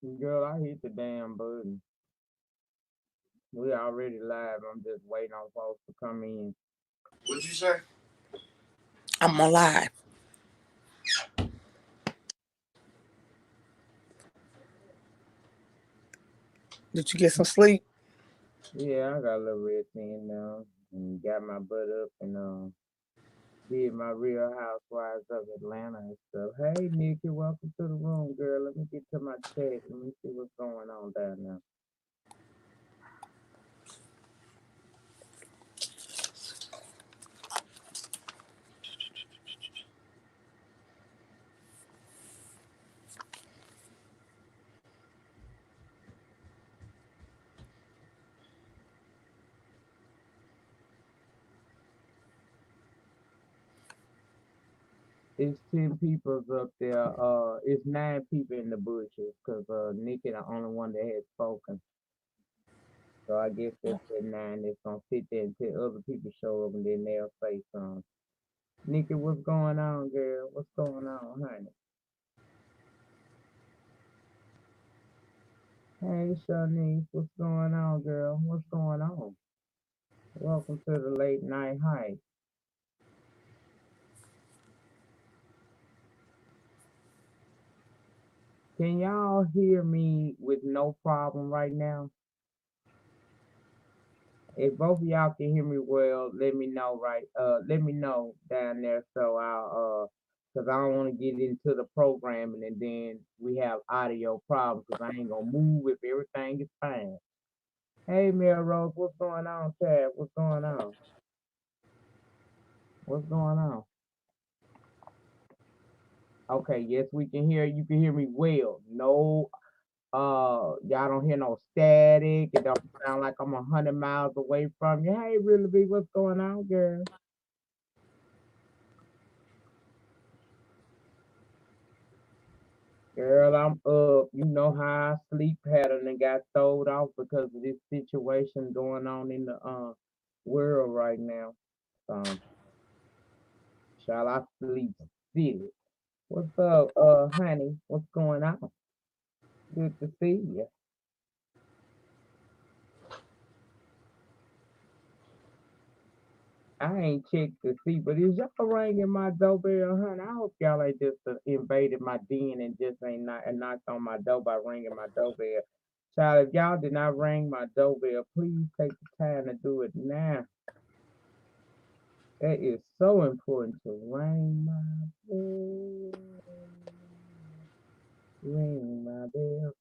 Girl, I hit the damn button. We already live. I'm just waiting on folks to come in. What'd you say? I'm alive. Did you get some sleep? Yeah, I got a little rest in now. And got my butt up and did my Real Housewives of Atlanta and stuff. Hey Nikki, welcome to the room, girl. Let me get to my chat. Let me see what's going on down there. It's 10 people's up there. It's 9 people in the bushes because Nikki the only one that has spoken. So I guess that's the 9 that's gonna sit there until other people show up and then they'll say something. Nikki, what's going on, girl? What's going on, honey? Hey, Shanice, what's going on, girl? What's going on? Welcome to the late night hike. Can y'all hear me with no problem right now? If both of y'all can hear me well, let me know let me know down there so I'll cause I don't want to get into the programming and then we have audio problems because I ain't gonna move if everything is fine. Hey Melrose, what's going on, Chad? What's going on? What's going on? Okay, yes, we can hear you. Can hear me well. No, y'all don't hear no static. It don't sound like I'm 100 miles away from you. Hey, really big, what's going on, girl? Girl, I'm up. You know how I sleep pattern and got throwed off because of this situation going on in the world right now. Shall I sleep silly? What's up, honey? What's going on? Good to see you. I ain't checked to see, but is y'all ringing my doorbell, honey? I hope y'all ain't just invaded my den and just ain't not and knocked on my door by ringing my doorbell. Child, if y'all did not ring my doorbell, please take the time to do it now. That is so important to ring my bell, ring my bell.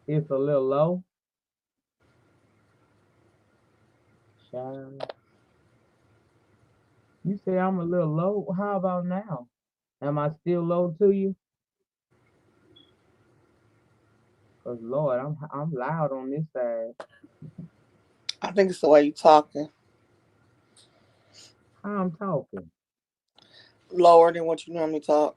It's a little low, child. You say I'm a little low. How about now? Am I still low to you? Cause Lord, I'm loud on this side. I think it's the way you talking. How I'm talking. Lower than what you normally talk.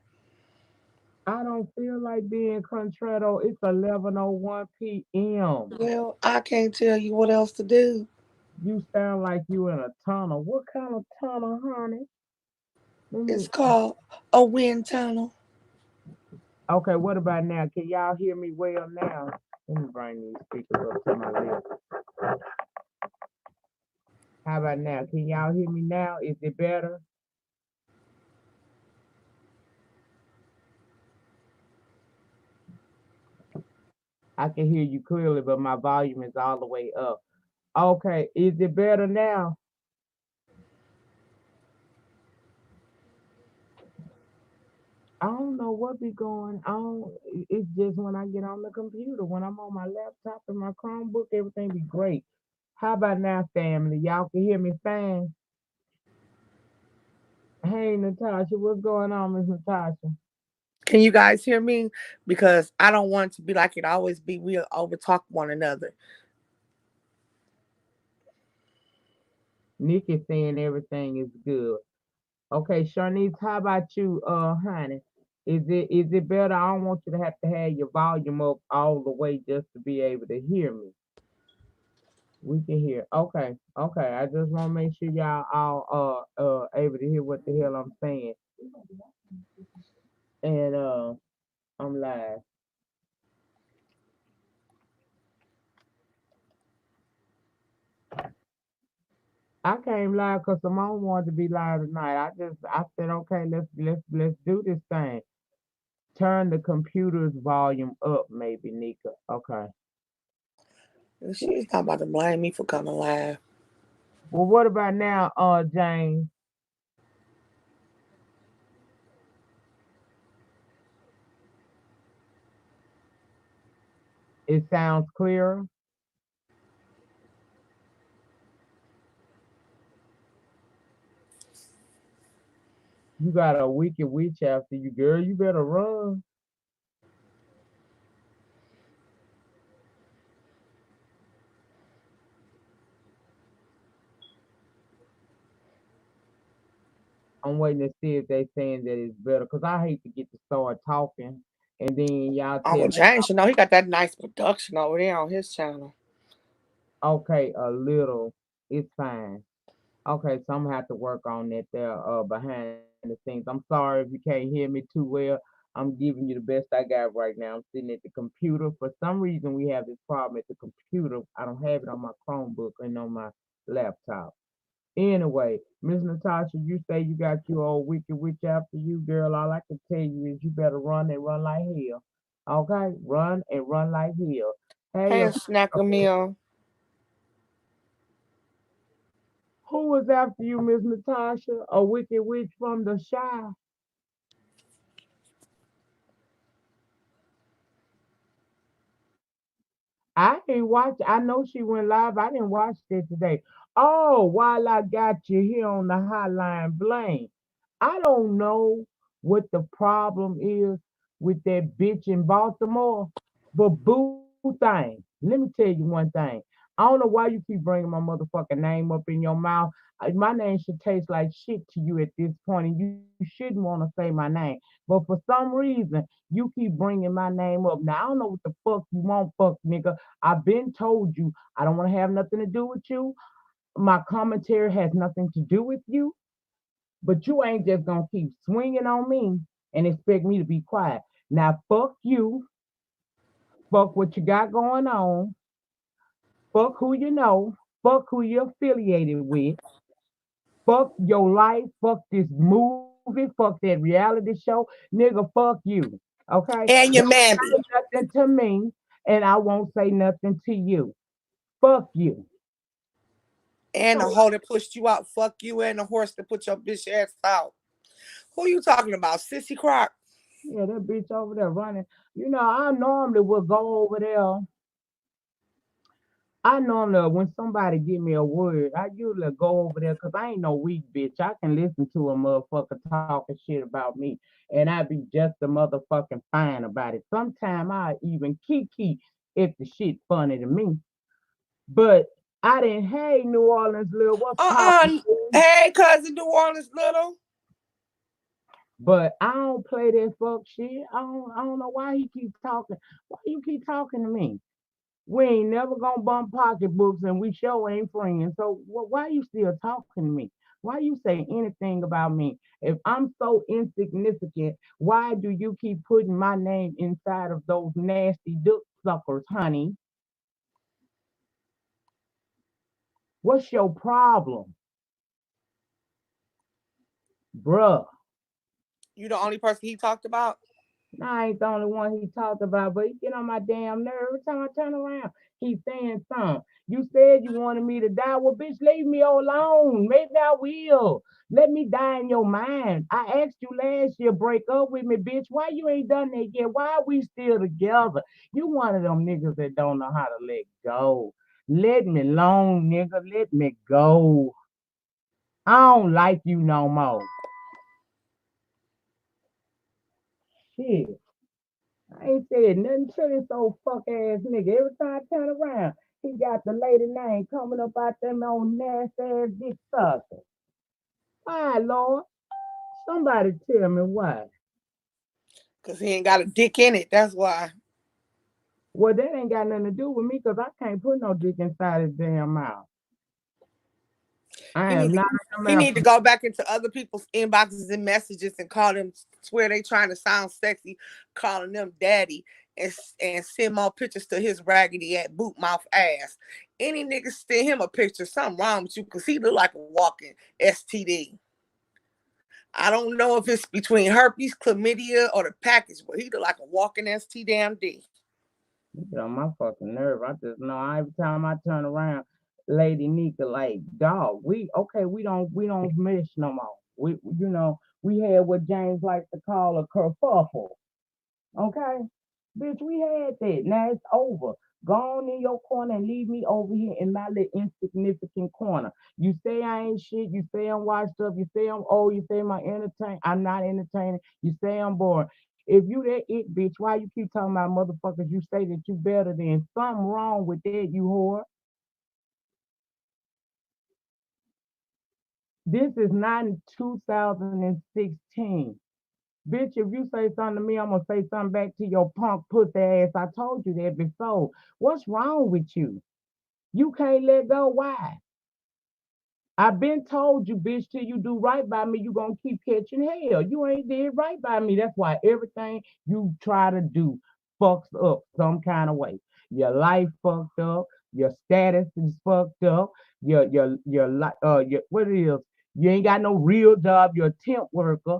I don't feel like being contratto. It's 11:01 p.m. Well, I can't tell you what else to do. You sound like you in a tunnel. What kind of tunnel, honey? Let It's me. called a wind tunnel. Okay, what about now? Can y'all hear me well now? Let me bring these speakers up to my lips. How about now? Can y'all hear me now? Is it better? I can hear you clearly, but my volume is all the way up. Okay, is it better now? I don't know what be going on. It's just when I get on the computer, when I'm on my laptop and my Chromebook, everything be great. How about now, family? Y'all can hear me fine? Hey, Natasha, what's going on, Miss Natasha? Can you guys hear me? Because I don't want it to be like it always be. We over talk one another. Nick is saying everything is good. Okay, Sharnice, how about you, honey? Is it better? I don't want you to have your volume up all the way just to be able to hear me. We can hear. Okay, okay. I just want to make sure y'all all able to hear what the hell I'm saying. And I'm live. I came live because Simone wanted to be live tonight. I said, okay, let's do this thing. Turn the computer's volume up, maybe, Nyca. Okay. She's not about to blame me for coming live. Well, what about now, James? It sounds clearer. You got a wicked witch after you, girl. You better run. I'm waiting to see if they saying that it's better, cause I hate to get to start talking, and then y'all Uncle tell me, James, you know, he got that nice production over there on his channel. okay, a little, it's fine. Okay, so I'm gonna have to work on that there behind the scenes. I'm sorry if you can't hear me too well. I'm giving you the best I got right now. I'm sitting at the computer. For some reason we have this problem at the computer. I don't have it on my Chromebook and on my laptop. Anyway, Miss Natasha, you say you got your old wicked witch after you, girl. All I can tell you is you better run and run like hell. Okay? Run and run like hell. Hey, Hey, a snack a meal. who was after you, Miss Natasha? A wicked witch from the shy? I didn't watch. I know she went live. I didn't watch it today. Oh, while I got you here on the hotline, blame. I don't know what the problem is with that bitch in Baltimore, but boo thing. Let me tell you one thing. I don't know why you keep bringing my motherfucking name up in your mouth. My name should taste like shit to you at this point, and you shouldn't want to say my name. But for some reason, you keep bringing my name up. Now I don't know what the fuck you want, fuck nigga. I've been told you I don't want to have nothing to do with you. My commentary has nothing to do with you. But you ain't just gonna keep swinging on me and expect me to be quiet. Now, fuck you. Fuck what you got going on. Fuck who you know. Fuck who you're affiliated with. Fuck your life. Fuck this movie. Fuck that reality show. Nigga, fuck you. Okay? And your Don't mammy. say nothing to me, and I won't say nothing to you. Fuck you. And So, the hoe that pushed you out. Fuck you and the horse that put your bitch ass out. Who you talking about? Sissy Croc? yeah, that bitch over there running. I normally would go over there. I normally, when somebody give me a word, I usually go over there because I ain't no weak bitch. I can listen to a motherfucker talking shit about me, and I be just a motherfucking fine about it. Sometimes I even kiki if the shit funny to me. But I didn't. Hey, New Orleans, little, what's poppin', Uh-uh. fool? Hey, cousin New Orleans little. But I don't play that fuck shit. I don't know why he keep talking. Why you keep talking to me? We ain't never gonna bump pocketbooks and we sure ain't friends. So why you still talking to me? Why you say anything about me? If I'm so insignificant, why do you keep putting my name inside of those nasty duck suckers, honey? What's your problem, bruh? You the only person he talked about? I ain't the only one he talked about, but he get on my damn nerve every time I turn around. He's saying something. You said you wanted me to die. Well, bitch, leave me alone. Maybe I will. Let me die in your mind. I asked you last year, break up with me, bitch. Why you ain't done that yet? Why are we still together? You one of them niggas that don't know how to let go. Let me alone, nigga. Let me go. I don't like you no more. Shit. I ain't said nothing to this old fuck ass nigga. Every time I turn around, he got the lady name coming up out them old nasty ass dick sucker. Why, Lord? Somebody tell me why. Because he ain't got a dick in it. That's why. Well, that ain't got nothing to do with me because I can't put no dick inside his damn mouth. I He am need to not he need to American. go back into other people's inboxes and messages and call them, swear they trying to sound sexy, calling them daddy, and send more pictures to his raggedy at boot mouth ass. Any nigga send him a picture, something wrong with you because he look like a walking STD. I don't know if it's between herpes, chlamydia, or the package, but he look like a walking ST damn D. You get on my fucking nerve. I just know every time I turn around, Lady Nyca, like, dog, we don't mesh no more. We had what James likes to call a kerfuffle. Okay? Bitch, we had that. Now it's over. Go on in your corner and leave me over here in my little insignificant corner. You say I ain't shit. You say I'm washed up. You say I'm old. You say I'm not entertaining. You say I'm boring. If you that it, bitch, why you keep talking about motherfuckers you say that you better than? Something wrong with that, you whore. This is not in 2016. Bitch, if you say something to me, I'm gonna say something back to your punk pussy ass. I told you that before. What's wrong with you? You can't let go. Why? I've been told you, bitch, till you do right by me, you gonna keep catching hell. You ain't did right by me. That's why everything you try to do fucks up some kind of way. Your life fucked up. Your status is fucked up. Your what it is? You ain't got no real job. You're a temp worker.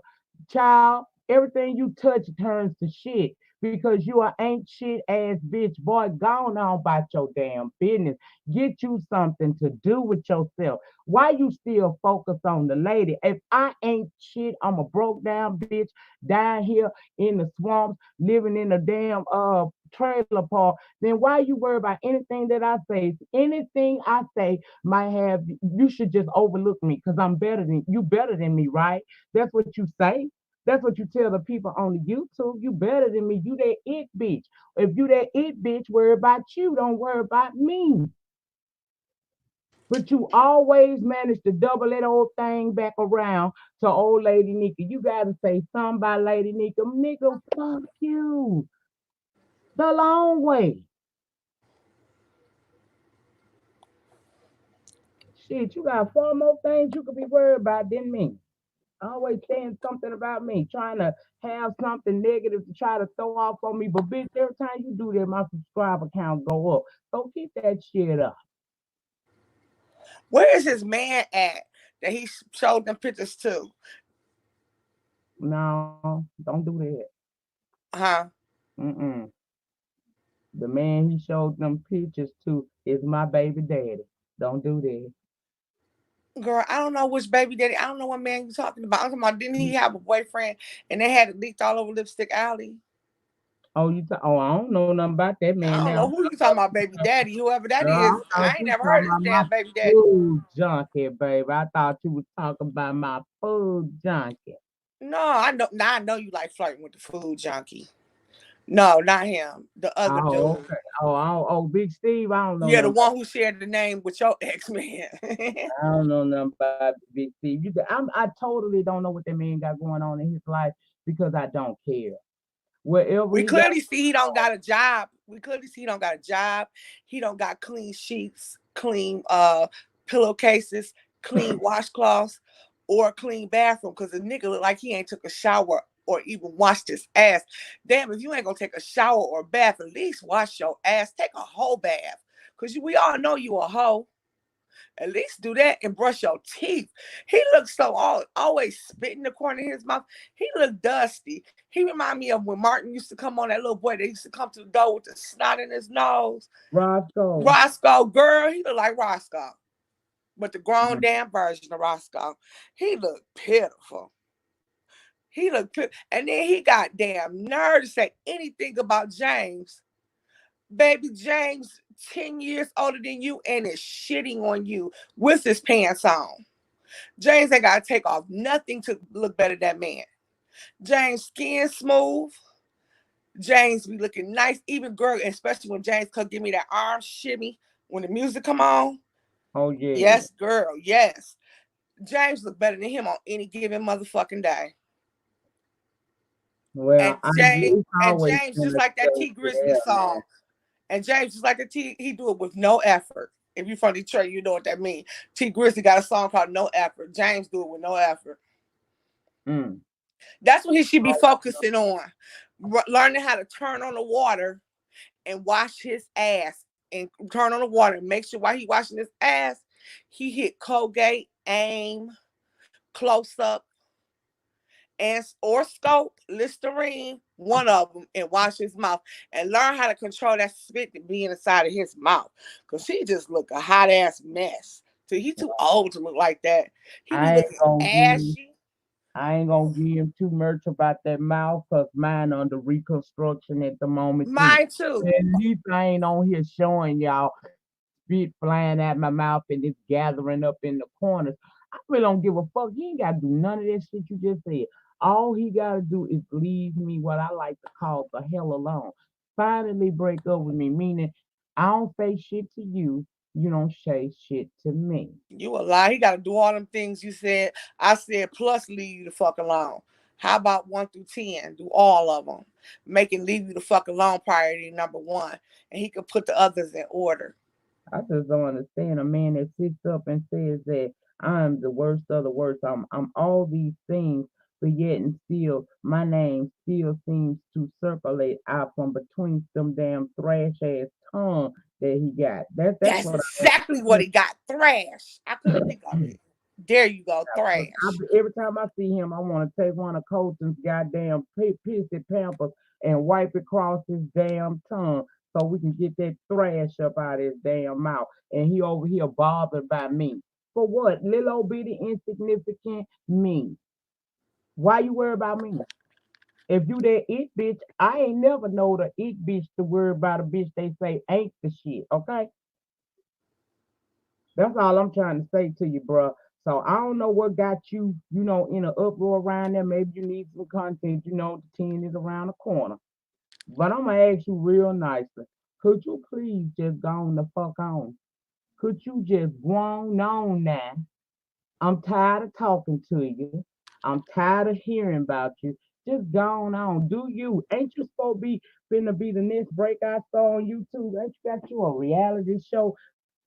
Child, everything you touch turns to shit because you are ain't shit ass bitch. Boy, gone on about your damn business. Get you something to do with yourself. Why you still focus on the lady? If I ain't shit, I'm a broke down bitch down here in the swamps, living in a damn trailer park. Then why you worry about anything that I say? Anything I say might have you should just overlook me because I'm better than me, right? That's what you say. That's what you tell the people on the YouTube. You better than me. You that it bitch. If you that it bitch, worry about you. Don't worry about me. But you always manage to double that old thing back around to old Lady Nyca. You gotta say something about Lady Nyca. Nigga, fuck you. The long way. Shit, you got far more things you could be worried about than me. Always saying something about me, trying to have something negative to try to throw off on me. But bitch, every time you do that, my subscriber count go up. So keep that shit up. Where is his man at that he showed them pictures to? No, don't do that. Huh? Mm-mm. The man he showed them pictures to is my baby daddy. Don't do that. Girl, I don't know which baby daddy. I don't know what man you talking about. I'm talking about, didn't he have a boyfriend and they had it leaked all over Lipstick Alley? I don't know nothing about that man I don't now. know who you talking about, baby daddy. Whoever that Girl, is, I thought I ain't you never heard talking of this about my damn baby daddy. food junkie, baby. I thought you was talking about my food junkie. No, I know. Now I know you like flirting with the food junkie. No, not him. The other Oh, dude. okay. Oh, Big Steve. I don't know Yeah, the nothing. one who shared the name with your ex man. I don't know nothing about Big Steve. I totally don't know what that man got going on in his life because I don't care. Wherever We he got clearly see he don't got a job. We clearly see he don't got a job. He don't got clean sheets, clean pillowcases, clean washcloths, or clean bathroom. Cause the nigga look like he ain't took a shower or even washed his ass. Damn, if you ain't gonna take a shower or bath, at least wash your ass. Take a whole bath. Cause we all know you a hoe. At least do that and brush your teeth. He looks so always spit in the corner of his mouth. He looked dusty. He remind me of when Martin used to come on, that little boy that used to come to the door with the snot in his nose. Roscoe. Roscoe, girl, he looked like Roscoe. But the grown Mm. damn version of Roscoe. He looked pitiful. He looked pitiful. And then he got damn nerve to say anything about James. Baby James, 10 years older than you and is shitting on you with his pants on. James ain't got to take off nothing to look better than that man. James' skin smooth. James be looking nice. Even girl, especially when James could give me that arm shimmy when the music come on. Oh yeah. Yes, girl, yes. James look better than him on any given motherfucking day. Well, it's And always James been just a like that debate T Grizzly there, man. song. And James just like the T, he do it with no effort. If you from Detroit, you know what that means. T Grizzly got a song called No Effort. James do it with no effort. Mm. That's what he should be focusing on. Learning how to turn on the water and wash his ass. And turn on the water and make sure while he washing his ass, he hit Colgate, Aim, Close Up, and or Scope, Listerine, one of them, and wash his mouth and learn how to control that spit that be inside of his mouth. Cause he just look a hot ass mess. So he too old to look like that. He be I ain't looking gonna give ashy. I ain't gonna give him too much about that mouth, cause mine under reconstruction at the moment too. Mine too. At least I ain't on here showing y'all spit flying out my mouth and it's gathering up in the corners. I really don't give a fuck. He ain't gotta do none of that shit you just said. All he gotta do is leave me what I like to call the hell alone. Finally break up with me, meaning I don't say shit to you, you don't say shit to me. You a lie. He got to do all them things you said. I said plus leave you the fuck alone. How about 1 through 10? Do all of them. Making leave you the fuck alone priority number one, and he could put the others in order. I just don't understand a man that sits up and says that I'm the worst of the worst. I'm all these things, but yet and still my name still seems to circulate out from between them damn thrash ass tongue that he got. That's That's what I exactly what he got. Thrash. I couldn't think of it. There you go. Thrash. every time I see him, I want to take one of Colton's goddamn pissy pampers and wipe it across his damn tongue so we can get that thrash up out of his damn mouth. And he over here bothered by me. For what? Little old bitty insignificant me. Why you worry about me? If you that it bitch, I ain't never know the it bitch to worry about a bitch they say ain't the shit. Okay? That's all I'm trying to say to you, bro. So I don't know what got you, in an uproar around there. Maybe you need some content. The 10 is around the corner. But I'm gonna ask you real nicely. Could you please just go on the fuck on? Could you just go on now? I'm tired of talking to you. I'm tired of hearing about you. Just go on. Do you? Ain't you supposed to be finna be the next break I saw on YouTube? Ain't you got you a reality show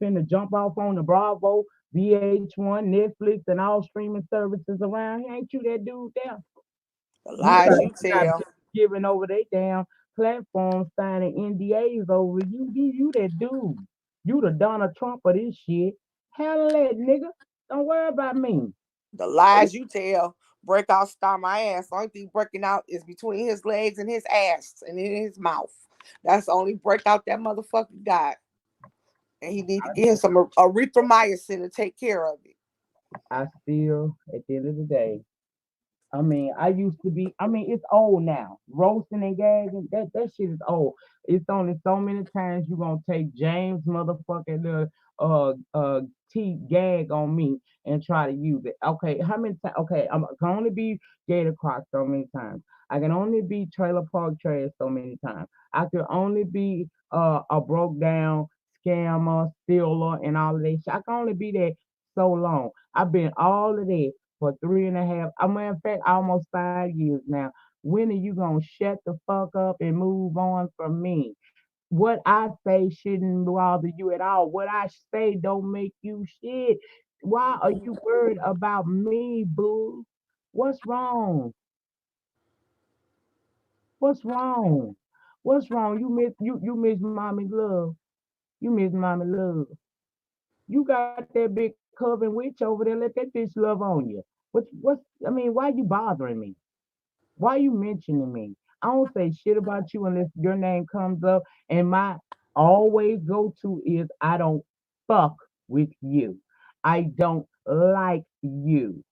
finna jump off on the Bravo, VH1, Netflix, and all streaming services around here? Ain't you that dude there? The You lies got you you got tell. people giving over their damn platforms, signing NDAs over you that dude. You the Donald Trump of this shit. Handle that, nigga. Don't worry about me. The lies you tell. Breakout star my ass. The only thing breaking out is between his legs and his ass and in his mouth. That's the only breakout that motherfucker got. And he need to get him some erythromycin to take care of it. I still, at the end of the day, I used to be. It's old now. Roasting and gagging, that shit is old. It's only so many times you gonna take James motherfucking teeth gag on me and try to use it. Okay, how many times? Okay, I can only be Gator Croc so many times. I can only be Trailer Park Trash so many times. I can only be a broke down scammer, stealer, and all of that shit. I can only be that so long. I've been all of that for 3.5. In fact, almost 5 years now. When are you gonna shut the fuck up and move on from me? What I say shouldn't bother you at all. What I say don't make you shit. Why are you worried about me, boo? What's wrong? What's wrong? What's wrong? You miss mommy love. You miss mommy love. You got that big coven witch over there. Let that bitch love on you. Why you bothering me? Why you mentioning me? I don't say shit about you unless your name comes up. And my always go to is I don't fuck with you. I don't like you.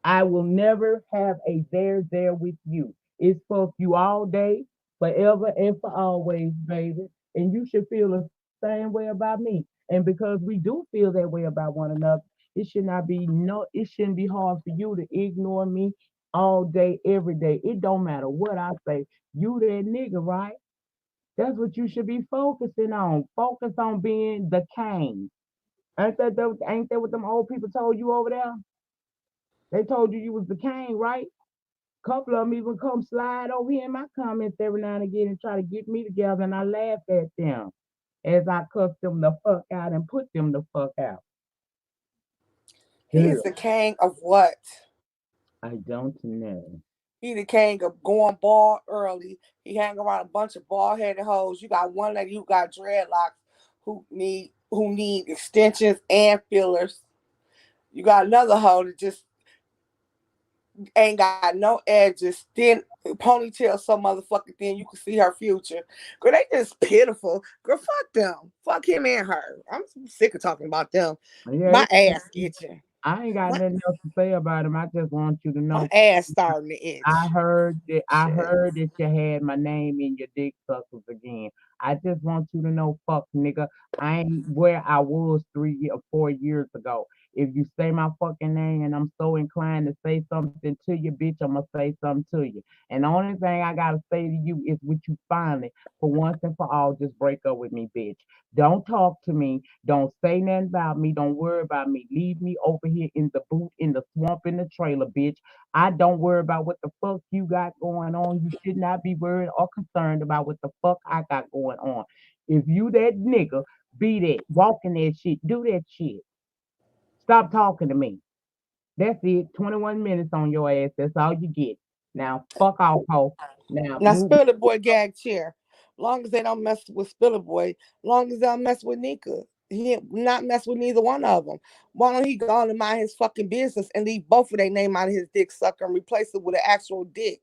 I will never have a there with you. It's fuck you all day, forever and for always, baby. And you should feel the same way about me. And because we do feel that way about one another, it shouldn't be hard for you to ignore me all day, every day. It don't matter what I say. You that nigga, right? That's what you should be focusing on. Focus on being the king. Ain't that what them old people told you over there? They told you was the king, right? Couple of them even come slide over here in my comments every now and again and try to get me together, and I laugh at them as I cuss them the fuck out and put them the fuck out. He is the king of what? I don't know. He the king of going bald early. He hang around a bunch of bald headed hoes. You got one lady who got dreadlocks who need extensions and fillers. You got another hoe that just ain't got no edges, thin ponytail so motherfucking thin you can see her future. Girl, they just pitiful. Girl, fuck them. Fuck him and her. I'm sick of talking about them. Yeah, My ass itching. I ain't got My, nothing else to say about him. I just want you to my know. ass starting to itch. I Shit. heard that you had my name in your dick suckers again. I just want you to know, fuck nigga, I ain't where I was 3 or 4 years ago. If you say my fucking name and I'm so inclined to say something to you, bitch, I'ma say something to you. And the only thing I gotta say to you is would you finally, for once and for all, just break up with me, bitch. Don't talk to me. Don't say nothing about me. Don't worry about me. Leave me over here in the boot, in the swamp, in the trailer, bitch. I don't worry about what the fuck you got going on. You should not be worried or concerned about what the fuck I got going on. If you that nigga, be that, walk in that shit, do that shit. Stop talking to me. That's it. 21 minutes on your ass. That's all you get. Now, fuck off, ho. Now, Now move. Spiller Boy gag chair. Long as they don't mess with Spiller Boy, long as they don't mess with Nyca. He ain't not mess with neither one of them. Why don't he go on and mind his fucking business and leave both of their name out of his dick sucker and replace it with an actual dick?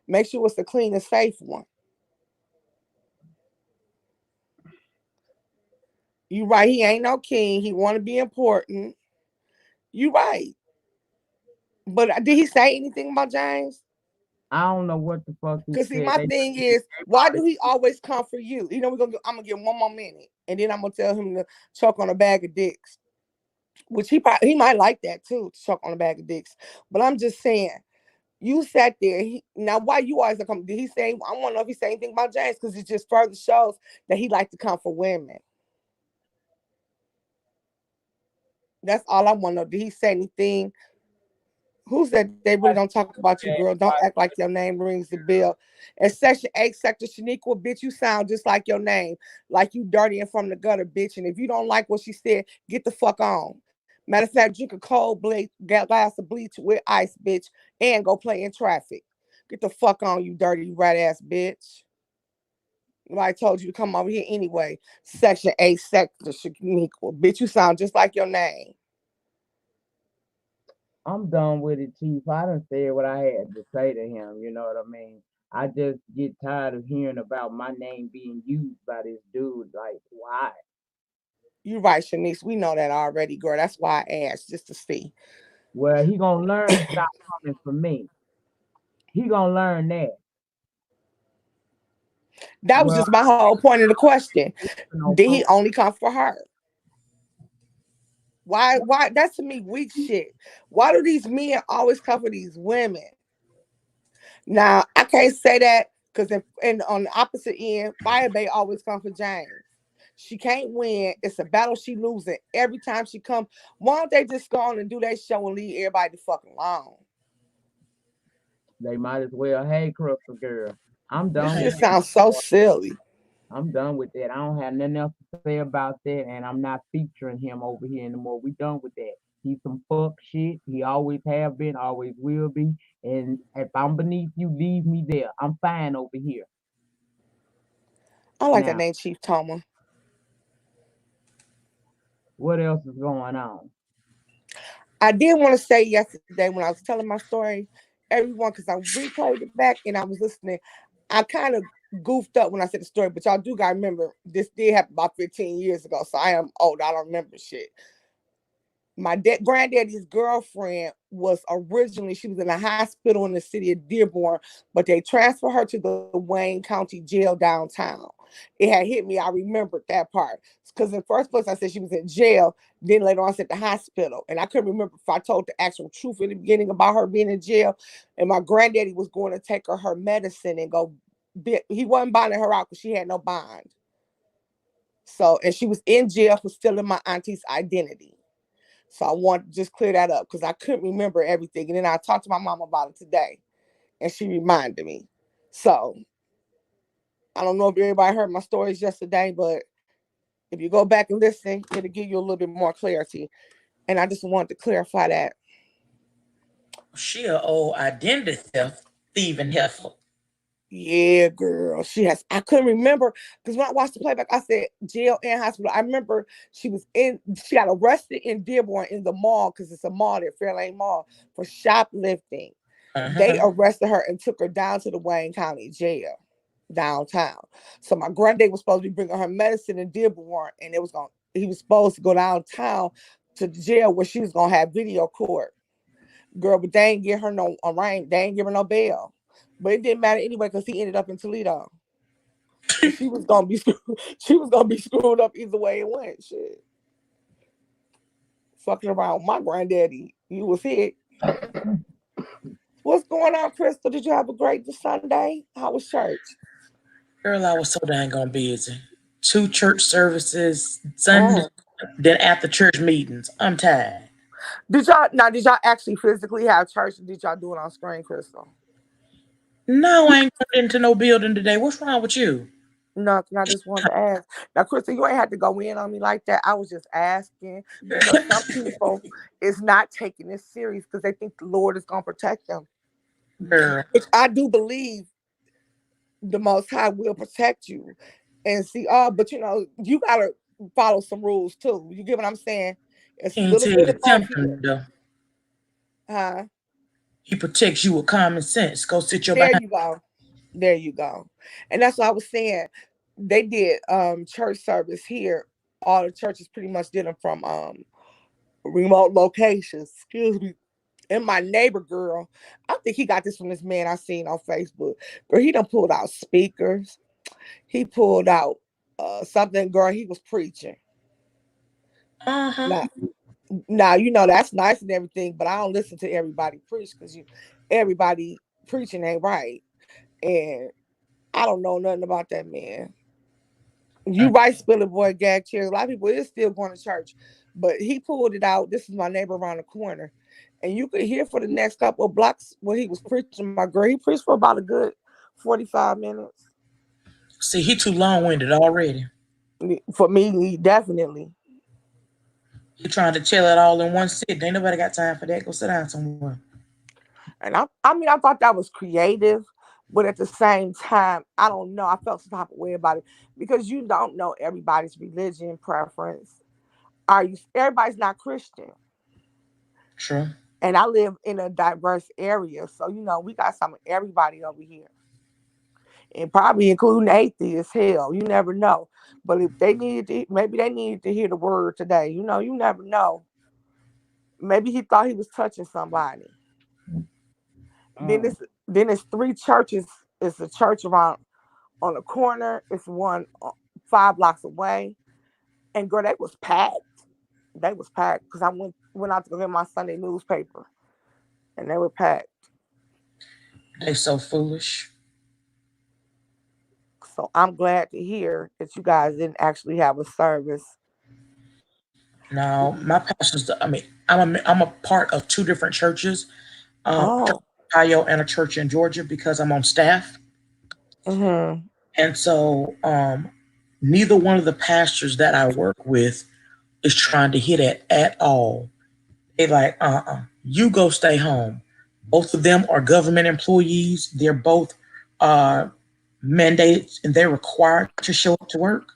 Make sure it's the clean and safe one. You right, he ain't no king. He want to be important. You right. But did he say anything about James? I don't know what the fuck he Cause see, said. my thing is, why do he always come for you? You know, I'm gonna give him one more minute, and then I'm gonna tell him to choke on a bag of dicks, which he might like that too, to choke on a bag of dicks. But I'm just saying, you sat there. Now, why you always come? Did he say? I want to know if he said anything about James, because it just further shows that he like to come for women. That's all I want to know. Did he say anything? Who said they really don't talk about you, girl? Don't act like your name rings the bell. And Section 8, Sector Shaniqua, bitch, you sound just like your name. Like you dirty and from the gutter, bitch. And if you don't like what she said, get the fuck on. Matter of fact, drink a cold glass of bleach with ice, bitch, and go play in traffic. Get the fuck on, you dirty rat ass bitch. I told you to come over here anyway. Section 8, Sector Shaniqua. Bitch, you sound just like your name. I'm done with it, Chief. I done said what I had to say to him. You know what I mean? I just get tired of hearing about my name being used by this dude. Like, why? You right, Shanice. We know that already, girl. That's why I asked, just to see. Well, he gonna learn to stop coming for me. He gonna learn that. That was Well, just my whole point of the question. no Did he folks. only come for her? Why that's to me weak shit. Why do these men always come for these women? Now I can't say that because and on the opposite end, Firebay always come for James. She can't win. It's a battle she losing every time she come. Why don't they just go on and do their show and leave everybody the fuck alone? They might as well. Hey, Crystal girl, I'm This done with shit that. sounds so silly. I'm done with that. I don't have nothing else to say about that, and I'm not featuring him over here anymore. We done with that. He's some fuck shit. He always have been, always will be. And if I'm beneath you, leave me there. I'm fine over here. I like that Now, name, Chief Toma. what else is going on? I did want to say yesterday when I was telling my story, everyone, because I replayed it back and I was listening, I kind of goofed up when I said the story, but y'all do got to remember this did happen about 15 years ago, so I am old. I don't remember shit. My granddaddy's girlfriend was originally, she was in a hospital in the city of Dearborn, but they transferred her to the Wayne County Jail downtown. It had hit me. I remembered that part because in the first place I said she was in jail. Then later on I said the hospital, and I couldn't remember if I told the actual truth in the beginning about her being in jail. And my granddaddy was going to take her medicine and go. He wasn't bonding her out because she had no bond. So, and she was in jail for stealing my auntie's identity. So I want to just clear that up because I couldn't remember everything. And then I talked to my mom about it today. and she reminded me. So I don't know if everybody heard my stories yesterday, but if you go back and listen, it'll give you a little bit more clarity. And I just wanted to clarify that. She a old identity theft thieving heifer. Yeah, girl. She has. I couldn't remember because when I watched the playback, I said jail and hospital. I remember she was in. She got arrested in Dearborn in the mall because it's a mall there, Fairlane Mall, for shoplifting. They Uh-huh. arrested her and took her down to the Wayne County Jail downtown. So my granddad was supposed to be bringing her medicine in Dearborn, and it was going. He was supposed to go downtown to the jail where she was gonna have video court. Girl, but they ain't give her no arraign. They ain't give her no bail. But it didn't matter anyway because he ended up in Toledo. So she was gonna be screwed. She was gonna be screwed up either way it went. Shit, fucking around with my granddaddy. You was hit. What's going on, Crystal? Did you have a great Sunday? How was church? Girl, I was so dang on busy. Two church services, Sunday, Oh, then after church meetings. I'm tired. did y'all actually physically have church, or did y'all do it on screen, Crystal? No, I ain't going into no building today. What's wrong with you? Nothing. I just wanted to ask. Now, Crystal, you ain't had to go in on me like that. I was just asking because some people is not taking this serious because they think the Lord is gonna protect them. Girl, Which I do believe the Most High will protect you. And see, but you gotta follow some rules too. You get what I'm saying? It's a can't little tell you bit the of both here, temperature, though. huh? He protects you with common sense. Go sit your There behind. you go. There you go. And that's what I was saying. They did church service here. All the churches pretty much did them from remote locations. Excuse me. And my neighbor girl, I think he got this from this man I seen on Facebook. Girl, he done pulled out speakers. He pulled out something, girl, he was preaching. Uh-huh. Now, that's nice and everything, but I don't listen to everybody preach because everybody preaching ain't right. And I don't know nothing about that man. You right, Spiller Boy Gag Cheers. A lot of people is still going to church, but he pulled it out. This is my neighbor around the corner. And you could hear for the next couple of blocks when he was preaching, my girl. He preached for about a good 45 minutes. See, he too long-winded already. For me, definitely. He trying to tell it all in one sit. Ain't nobody got time for that. Go sit down somewhere. And I mean, I thought that was creative, but at the same time, I don't know. I felt some type of way about it because you don't know everybody's religion preference. Everybody's not Christian. True. And I live in a diverse area. So, we got some of everybody over here. And probably including atheists, hell. You never know. But if they needed to, maybe they needed to hear the word today. You never know. Maybe he thought he was touching somebody. Then Mm. it's three churches. It's a church around on the corner. It's one 5 blocks away. And girl, they was packed. They was packed because I went out to go get my Sunday newspaper, and they were packed. They so foolish. So I'm glad to hear that you guys didn't actually have a service. Now, my pastor's, I mean, I'm a part of two different churches, a church Oh, in Ohio and a church in Georgia because I'm on staff. mm-hmm. And so neither one of the pastors that I work with is trying to hit it at all. They like, you go stay home. Both of them are government employees. They're both uh, mandated and they're required to show up to work.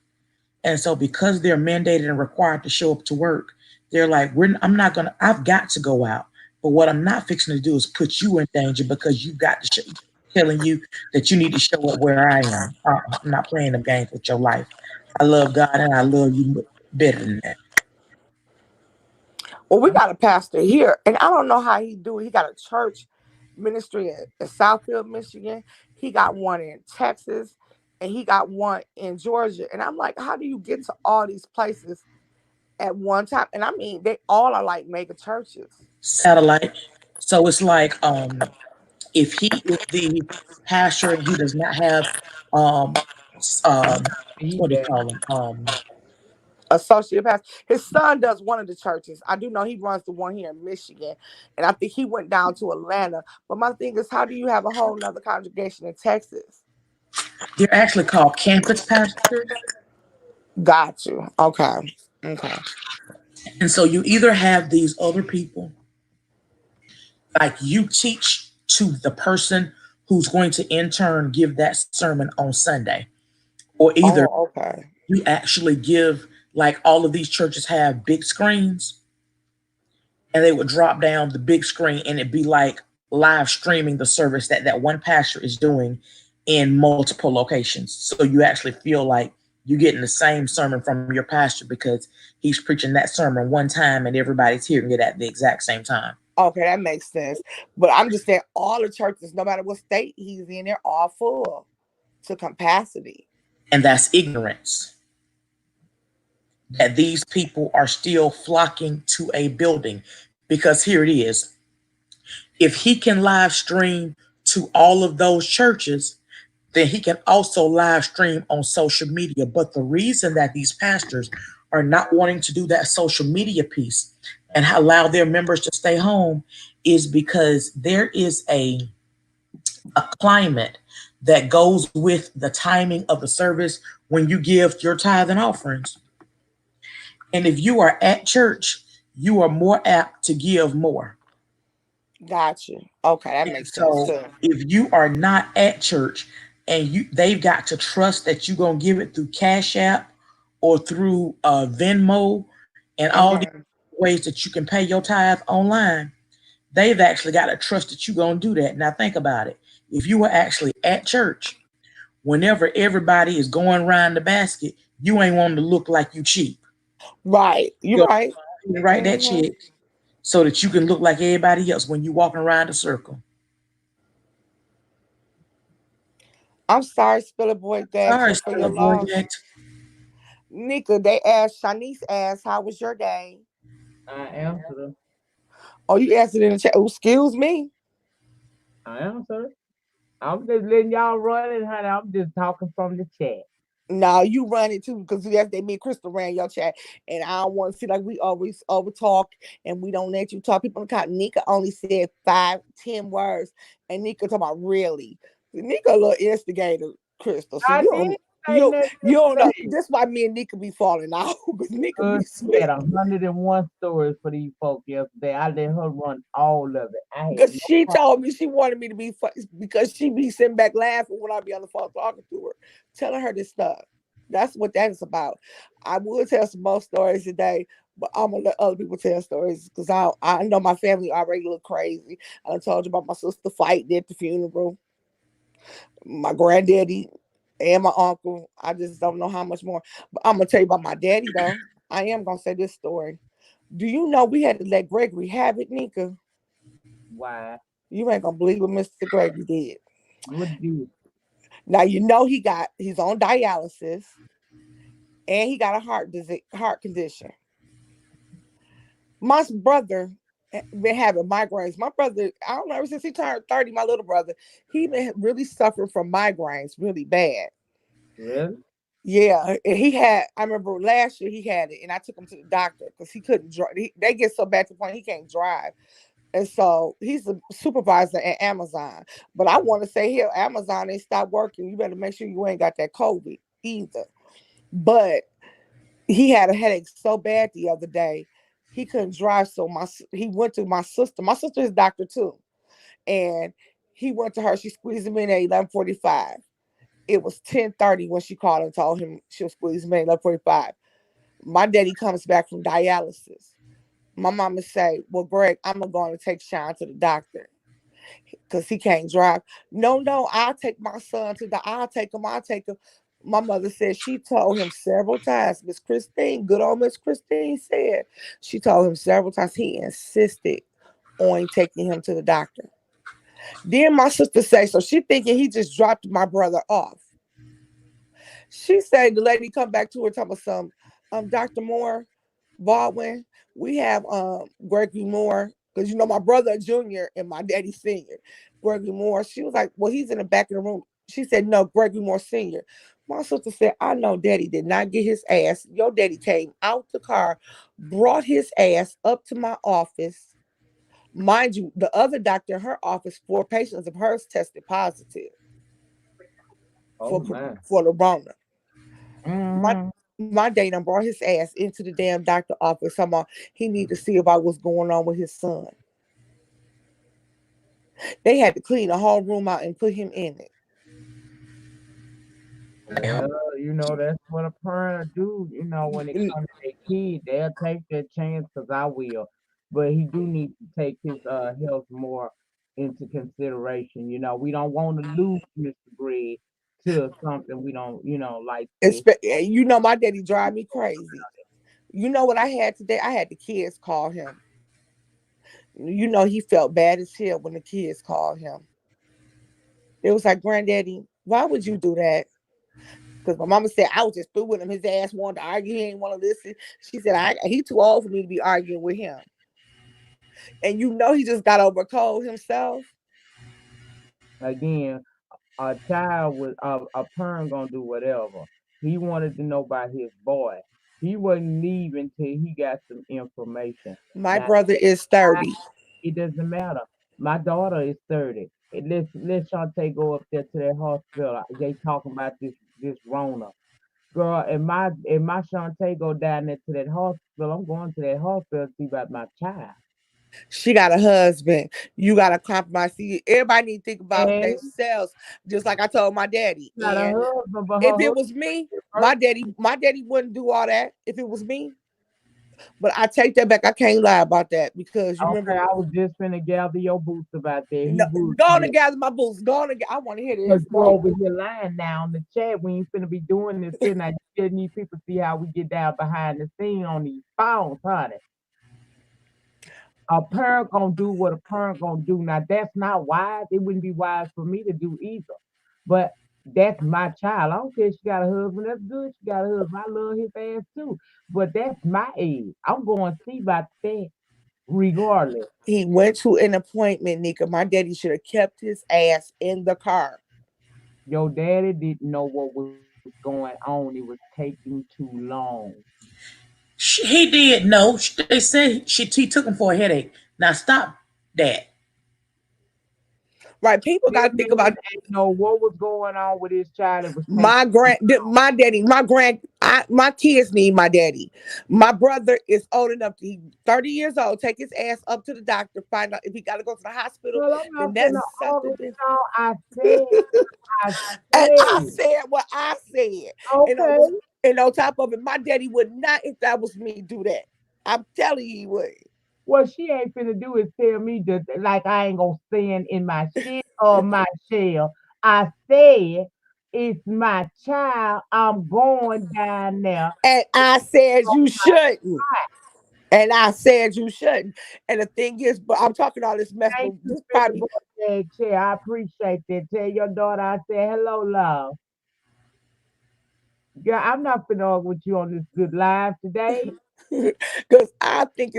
And so because they're mandated and required to show up to work, they're like, I'm not gonna. I've got to go out. But what I'm not fixing to do is put you in danger because you've got to telling you that you need to show up where I am. I'm not playing them games with your life. I love God and I love you better than that. Well, we got a pastor here, and I don't know how he do it. He got a church ministry in Southfield, Michigan. He got one in Texas, and he got one in Georgia. And I'm like, how do you get to all these places at one time? And I mean, they all are like mega churches. Satellite. So it's like if he is the pastor and he does not have um He what do you back. call them associate pastor. His son does one of the churches. I do know he runs the one here in Michigan, and I think he went down to Atlanta. But my thing is, how do you have a whole nother congregation in Texas? They're actually called campus pastors. Got you. Okay. Okay. And so you either have these other people, like you teach to the person who's going to in turn give that sermon on Sunday, or either Oh, okay. you actually give, like all of these churches have big screens, and they would drop down the big screen and it'd be like live streaming the service that that one pastor is doing in multiple locations. So you actually feel like you're getting the same sermon from your pastor because he's preaching that sermon one time and everybody's hearing it at the exact same time. Okay, that makes sense. But I'm just saying, all the churches, no matter what state he's in, they're all full to capacity. And that's ignorance. That these people are still flocking to a building. Because here it is. If he can live stream to all of those churches, then he can also live stream on social media. But the reason that these pastors are not wanting to do that social media piece and allow their members to stay home is because there is a climate that goes with the timing of the service when you give your tithe and offerings. And if you are at church, you are more apt to give more. Gotcha. Okay, that And makes sense so too. if you are not at church and they've got to trust that you're gonna give it through Cash App or through Venmo and all these Hmm. ways that you can pay your tithe online, they've actually got to trust that you're gonna do that. Now think about it. If you were actually at church, whenever everybody is going around the basket, you ain't wanting to look like you cheap. Right. You're You right. write that Hmm. check so that you can look like everybody else when you're walking around the circle. I'm sorry, Spiller Boy Sorry, Daxter, for your Stella Boy loss. Jack. Nika, they asked, Shanice asked, how was your day? I answered her. Oh, you answered in the chat. Oh, excuse me. I answered her. I'm just letting y'all run it, honey. I'm just talking from the chat. No, you run it too, because yesterday me and Crystal ran your chat, and I don't want to see like we always over talk and we don't let you talk. People count. Nika only said 5, 10 words, and Nika talking about really. Nika a little instigator, Crystal. So I you did don't say you nothing you don't know. yesterday. This why me and Nika be falling out because Nika be She had sweet. 101 stories for these folks yesterday. I let her run all of it. I had Because no she problem. told me she wanted me to be because she be sitting back laughing when I be on the phone talking to her, telling her this stuff. That's what that is about. I will tell some more stories today, but I'm gonna let other people tell stories because I know my family already look crazy. I told you about my sister fighting at the funeral, my granddaddy, and my uncle. I just don't know how much more. But I'm gonna tell you about my daddy though. I am gonna say this story. Do you know we had to let Gregory have it, Nika? Why? You ain't gonna believe what Mr. Gregory did. What did? Now you know he's on dialysis and he got a heart condition. My brother been having migraines. My brother, I don't know, ever since he turned 30, my little brother, he been really suffering from migraines really bad. Really? Yeah, and he had. I remember last year he had it, and I took him to the doctor because he couldn't drive. They get so bad to the point he can't drive, and so he's a supervisor at Amazon. But I want to say here, Amazon ain't stopped working. You better make sure you ain't got that COVID either. But he had a headache so bad the other day, he couldn't drive. So he went to my sister. My sister is a doctor too, and he went to her. She squeezed him in at 11:45. It was 10:30 when she called and told him she'll squeeze him in at 11:45. My daddy comes back from dialysis. My mama say, "Well, Greg, I'm gonna take Sean to the doctor because he can't drive." No, no, I'll take him. I'll take him. My mother said she told him several times. Miss Christine, good old Miss Christine said she told him several times. He insisted on taking him to the doctor. Then my sister say, so she thinking he just dropped my brother off. She said the lady come back to her talking about Dr. Moore Baldwin, we have Gregory Moore, because you know my brother junior and my daddy senior. Gregory Moore. She was like, well, he's in the back of the room. She said, no, Gregory Moore Sr. My sister said, I know daddy did not get his ass. Your daddy came out the car, brought his ass up to my office. Mind you, the other doctor in her office, 4 patients of hers tested positive Oh for my. for the Rona. My Mm-hmm. my daddy done brought his ass into the damn doctor office. Somehow he need to see about what's going on with his son. They had to clean the whole room out and put him in it. Well, that's what a parent do. When it And comes to their kid, they'll take their chance because I will. But he do need to take his health more into consideration. We don't want to lose Mr. Greg to something we don't, like this. my daddy drive me crazy. You know what I had today? I had the kids call him. He felt bad as hell when the kids called him. It was like, Granddaddy, why would you do that? Because my mama said I was just through with him. His ass wanted to argue. He ain't want to listen. She said, he too old for me to be arguing with him. And he just got over a cold himself. Again, a child was a parent gonna do whatever. He wanted to know about his boy. He wasn't leaving till he got some information. My Now brother is 30. it doesn't matter. My daughter is 30. And let Shantae go up there to that hospital. They talking about this Rona. Girl, and my Shantae go down there to that hospital. I'm going to that hospital to see about my child. She got a husband. You got to compromise. See, everybody need to think about And themselves, just like I told my daddy. she got a And husband, but her if it husband was me, is my hurt. daddy wouldn't do all that if it was me. But I take that back. I can't lie about that because you remember. Okay, I was just finna gather your boots about that. He No, would go on be and gather my boots. Go on and I want to hear because this. you Go. over here lying now on the chat. We ain't finna be doing this here now. You just need people to see how we get down behind the scene on these phones, honey. A parent gonna do what a parent gonna do. Now that's not wise. It wouldn't be wise for me to do either. But that's my child. I don't care if she got a husband. That's good. She got a husband. I love his ass too. But that's my age. I'm going to see about that regardless. He went to an appointment, Nyca. My daddy should have kept his ass in the car. Your daddy didn't know what was going on. It was taking too long. He did know. They said he took him for a headache. Now stop that. Right? People This got to think man about ain't know what was going on with his child. It was taking my daddy, my kids need my daddy. My brother is old enough to he 30 years old. Take his ass up to the doctor, find out if he got to go to the hospital. well, I'm Then not finna that's argue something with different. y'all. I And I said, said what I said. And okay. on top of it, my daddy would not, if that was me, do that. I'm telling you, he would. What she ain't finna do is tell me that like I ain't gonna stand in my shit or my shell. I said it's my child. I'm going down there. And I said you shouldn't. And I said you shouldn't. And the thing is, but I'm talking all this mess, but Thank you, this Pretty probably Boy Dad Chair. I appreciate that. Tell your daughter I said hello, love. Yeah, I'm not finna argue with you on this good live today. because I think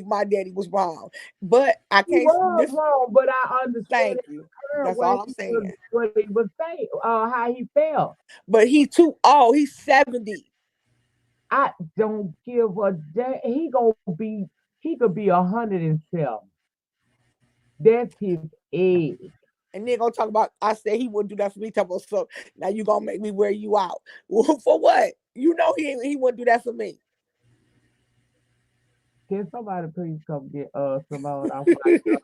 my daddy was wrong. But I He can't was this wrong, but I understood thank it you. hurt That's when all I'm he was saying. what he was saying, how he felt. But he too old, he's 70. I don't give a damn. He could be 107. That's his age. And then gonna talk about I said he wouldn't do that for me. Talk about so now you gonna make me wear you out. Well, for what? He wouldn't do that for me. Can somebody please come get Simone off my cause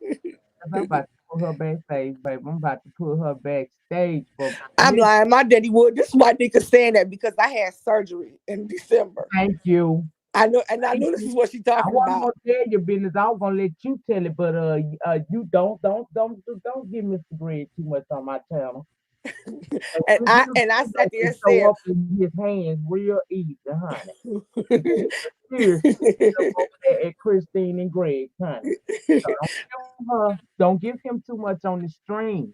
I'm about to put her backstage, baby. I'm about to put her backstage for I'm me. lying. My daddy would. This is why nigga saying that because I had surgery in December. Thank you. I know, and I Thank knew this you. is what she I talking wasn't about. gonna tell your business. I was gonna let you tell it, but you don't give Mr. Greg too much on my channel. And I Him and I sat there can and show said, up in his hands real easy, honey. Seriously, up over there at Christine and Greg, honey. So don't give him too much on the stream.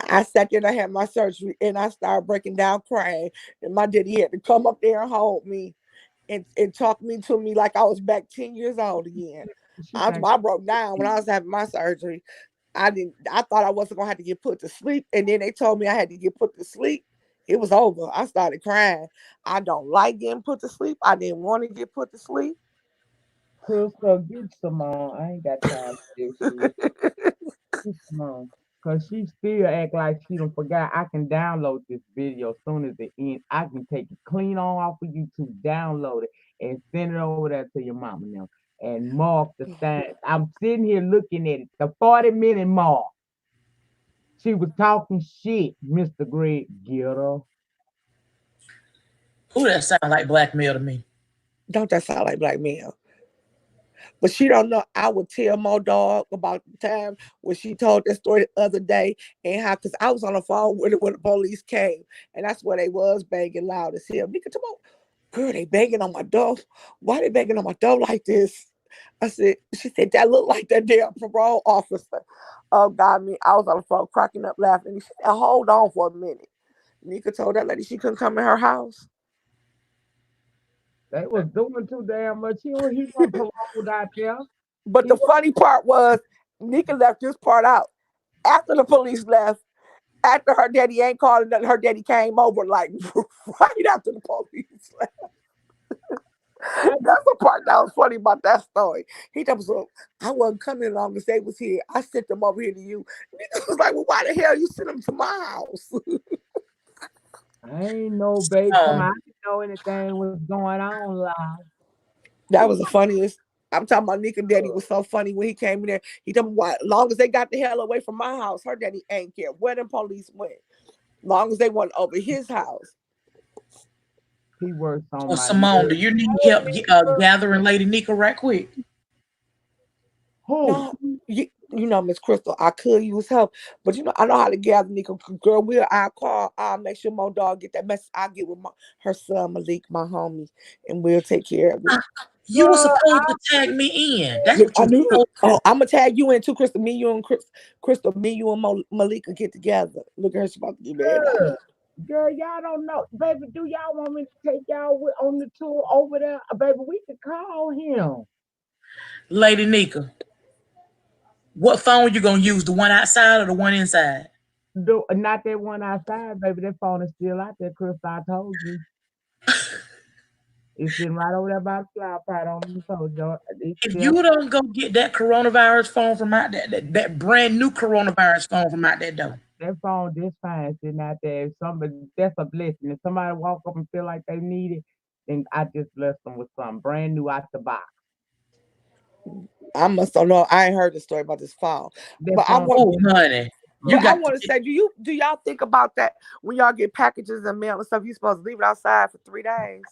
I sat there and I had my surgery and I started breaking down crying. And my daddy had to come up there and hold me and talk me to me like I was back 10 years old again. She think I broke down when I was having my surgery. I thought I wasn't gonna have to get put to sleep. And then they told me I had to get put to sleep It was over. I started crying. I don't like getting put to sleep. I didn't want to get put to sleep. Crystal, get Simone. I ain't got time for this shit. Get Simone. Cause she still act like she don't forgot. I can download this video as soon as it ends. I can take it clean on off of YouTube, download it, and send it over there to your mama now. And mark the stats. I'm sitting here looking at it. The 40-minute mark. She was talking shit, Mr. Greg. Get her. Who that sound like blackmail to me? Don't that sound like black men? But she don't know. I would tell my dog about the time when she told that story the other day and how, because I was on the phone with her when the police came, and that's where they was banging loud as hell. Nigga, come on, girl, they banging on my door. Why they banging on my door like this? I said, she said, that looked like that damn parole officer. Oh God, me, I was on the phone cracking up laughing. And she said, hold on for a minute. Nyca told that lady she couldn't come in her house. They was doing too damn much. He wasn't paroled out there. But He the was funny part was, Nyca left this part out. After the police left, after her daddy ain't calling nothing, her daddy came over like right after the police left. That's the part that was funny about that story. He told me, so I wasn't coming along because they was here. I sent them over here to you. Nigga was like, well, why the hell you sent them to my house? I ain't no babe. Come on, I didn't know anything was going on live. That was the funniest. I'm talking about Nyca daddy was so funny when he came in there. He told me, why, long as they got the hell away from my house, her daddy ain't care where the police went. Long as they went over his house. He works on Well, my Simone, do nerves. you need Hey, help Lisa. gathering Lady Nyca right quick? Who? No, you know, Miss Crystal, I could use help, but you know, I know how to gather Nyca. Girl, I'll call, I'll make sure my dog get that message. I'll get with her son Malik, my homie, and we'll take care of it. You were Girl, supposed to tag me in. That's what you I were knew. supposed Oh, I'm gonna tag you in too, Crystal. Me, you, and Crystal. Me, you, and Malika get together. Look at her, she's about to get married now. girl. Girl, y'all don't know. Baby, do y'all want me to take y'all on the tour over there? Baby, we could call him. to. Lady Nyca, what phone you gonna use? The one outside or the one inside? Not that one outside, baby. That phone is still out there, Chris. I told you. It's sitting right over there by the flower pot on the told. It's If still you don't go get that coronavirus phone from out that brand new coronavirus phone from out that door. that phone just fine sitting out there. If somebody, that's a blessing. If somebody walk up and feel like they need it, then I just bless them with something brand new out the box. I must don't know. I ain't heard the story about this phone, That but I phone, want. Oh, honey, you But I got to want to get. say, do y'all think about that when y'all get packages and mail and stuff? You supposed to leave it outside for 3 days.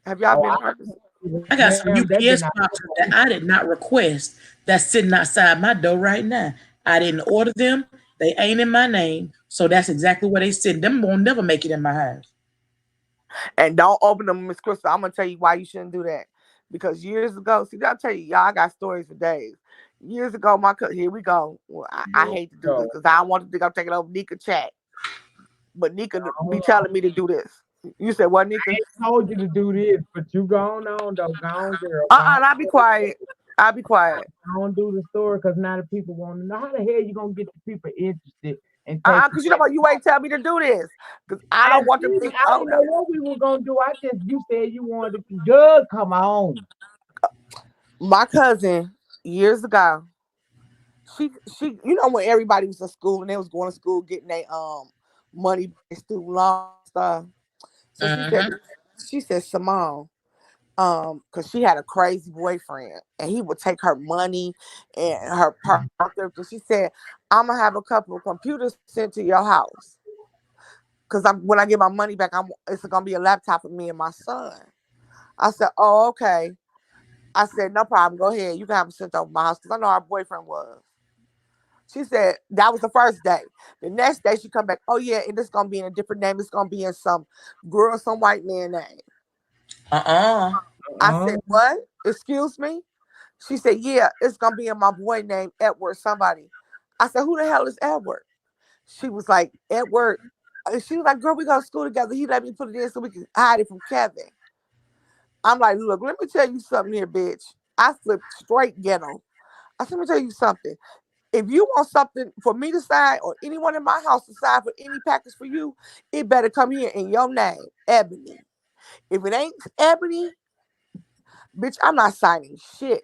Have y'all oh, been hurt? I got some they've been UPS out. boxes that I did not request that's sitting outside my door right now. I didn't order them. They ain't in my name, so that's exactly where they sit. Them won't never make it in my house. And don't open them, Miss Crystal. I'm gonna tell you why you shouldn't do that. Because years ago, see, I'll tell you, y'all, I got stories for days. Years ago, here we go. Well, I Here hate to we do this go. because I don't want to think I'm taking over Nyca chat, but Nyca be telling me to do this. You said what, Nyca? Told you to do this, but you gone on though, gone girl, gone. I'll be quiet. I'll be quiet. Don't do the story because now the people want to know how the hell you gonna get the people interested and take. Because you know what? You ain't tell me to do this because I I don't want them to think. I Oh didn't no, know what we were gonna do. I just you said you wanted to good. Come on. my cousin years ago. She, you know when everybody was in school and they was going to school getting their money back, student loan stuff. So Uh-huh. she said Simone, because she had a crazy boyfriend and he would take her money and her part. She said, I'm gonna have a couple of computers sent to your house because when I get my money back, it's gonna be a laptop for me and my son. I said, oh okay. I said no problem. Go ahead. You can have them sent over my house because I know our boyfriend was. She said that was the first day. The next day she come back. Oh yeah, and it's gonna be in a different name. It's gonna be in some girl, some white man name. Uh-uh. I Uh, said what? Excuse me. She said yeah, it's gonna be in my boy name Edward somebody. I said who the hell is Edward? She was like Edward. She was like girl, we go to school together. He let me put it in so we can hide it from Kevin. I'm like look, let me tell you something here, bitch. I flipped straight ghetto. I said let me tell you something. If you want something for me to sign or anyone in my house to sign for any package for you, it better come here in your name, Ebony. If it ain't Ebony, bitch, I'm not signing shit.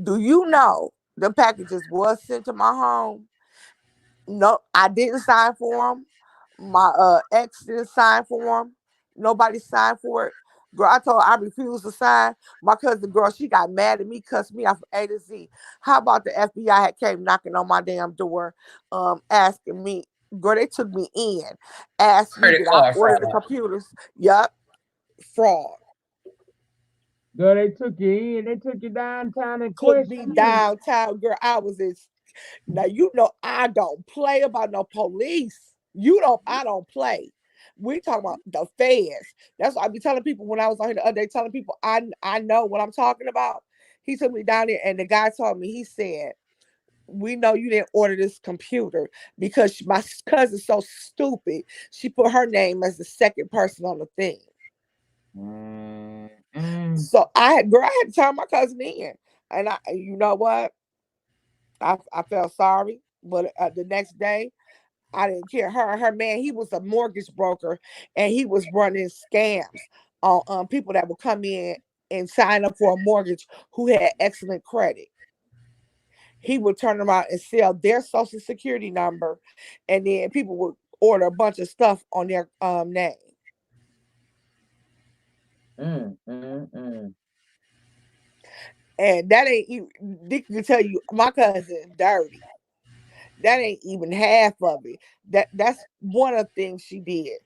Do you know the packages was sent to my home? No, I didn't sign for them. My ex didn't sign for them. Nobody signed for it. Girl, I told her I refused to sign. My cousin girl, she got mad at me, cussed me out from A to Z. How about the FBI had came knocking on my damn door, asking me, girl, they took me in, asked me Credit did I card order the fraud. computers? Yup, fraud. Girl, they took you in. They took you downtown and Took me questioned you. downtown, girl. I was in. Now you know I don't play about no police. You don't. I don't play. We talking about the feds. That's what I be telling people when I was on here the other day. Telling people I know what I'm talking about. He took me down there, and the guy told me. He said, "We know you didn't order this computer because my cousin's so stupid. She put her name as the second person on the thing." Mm-mm. So girl, I had to turn my cousin in, and you know what? I felt sorry, but the next day I didn't care. Her man, he was a mortgage broker, and he was running scams on people that would come in and sign up for a mortgage who had excellent credit. He would turn around and sell their social security number, and then people would order a bunch of stuff on their name. Mm-mm. And that ain't even, Dick can tell you, my cousin dirty. That ain't even half of it. That's one of the things she did.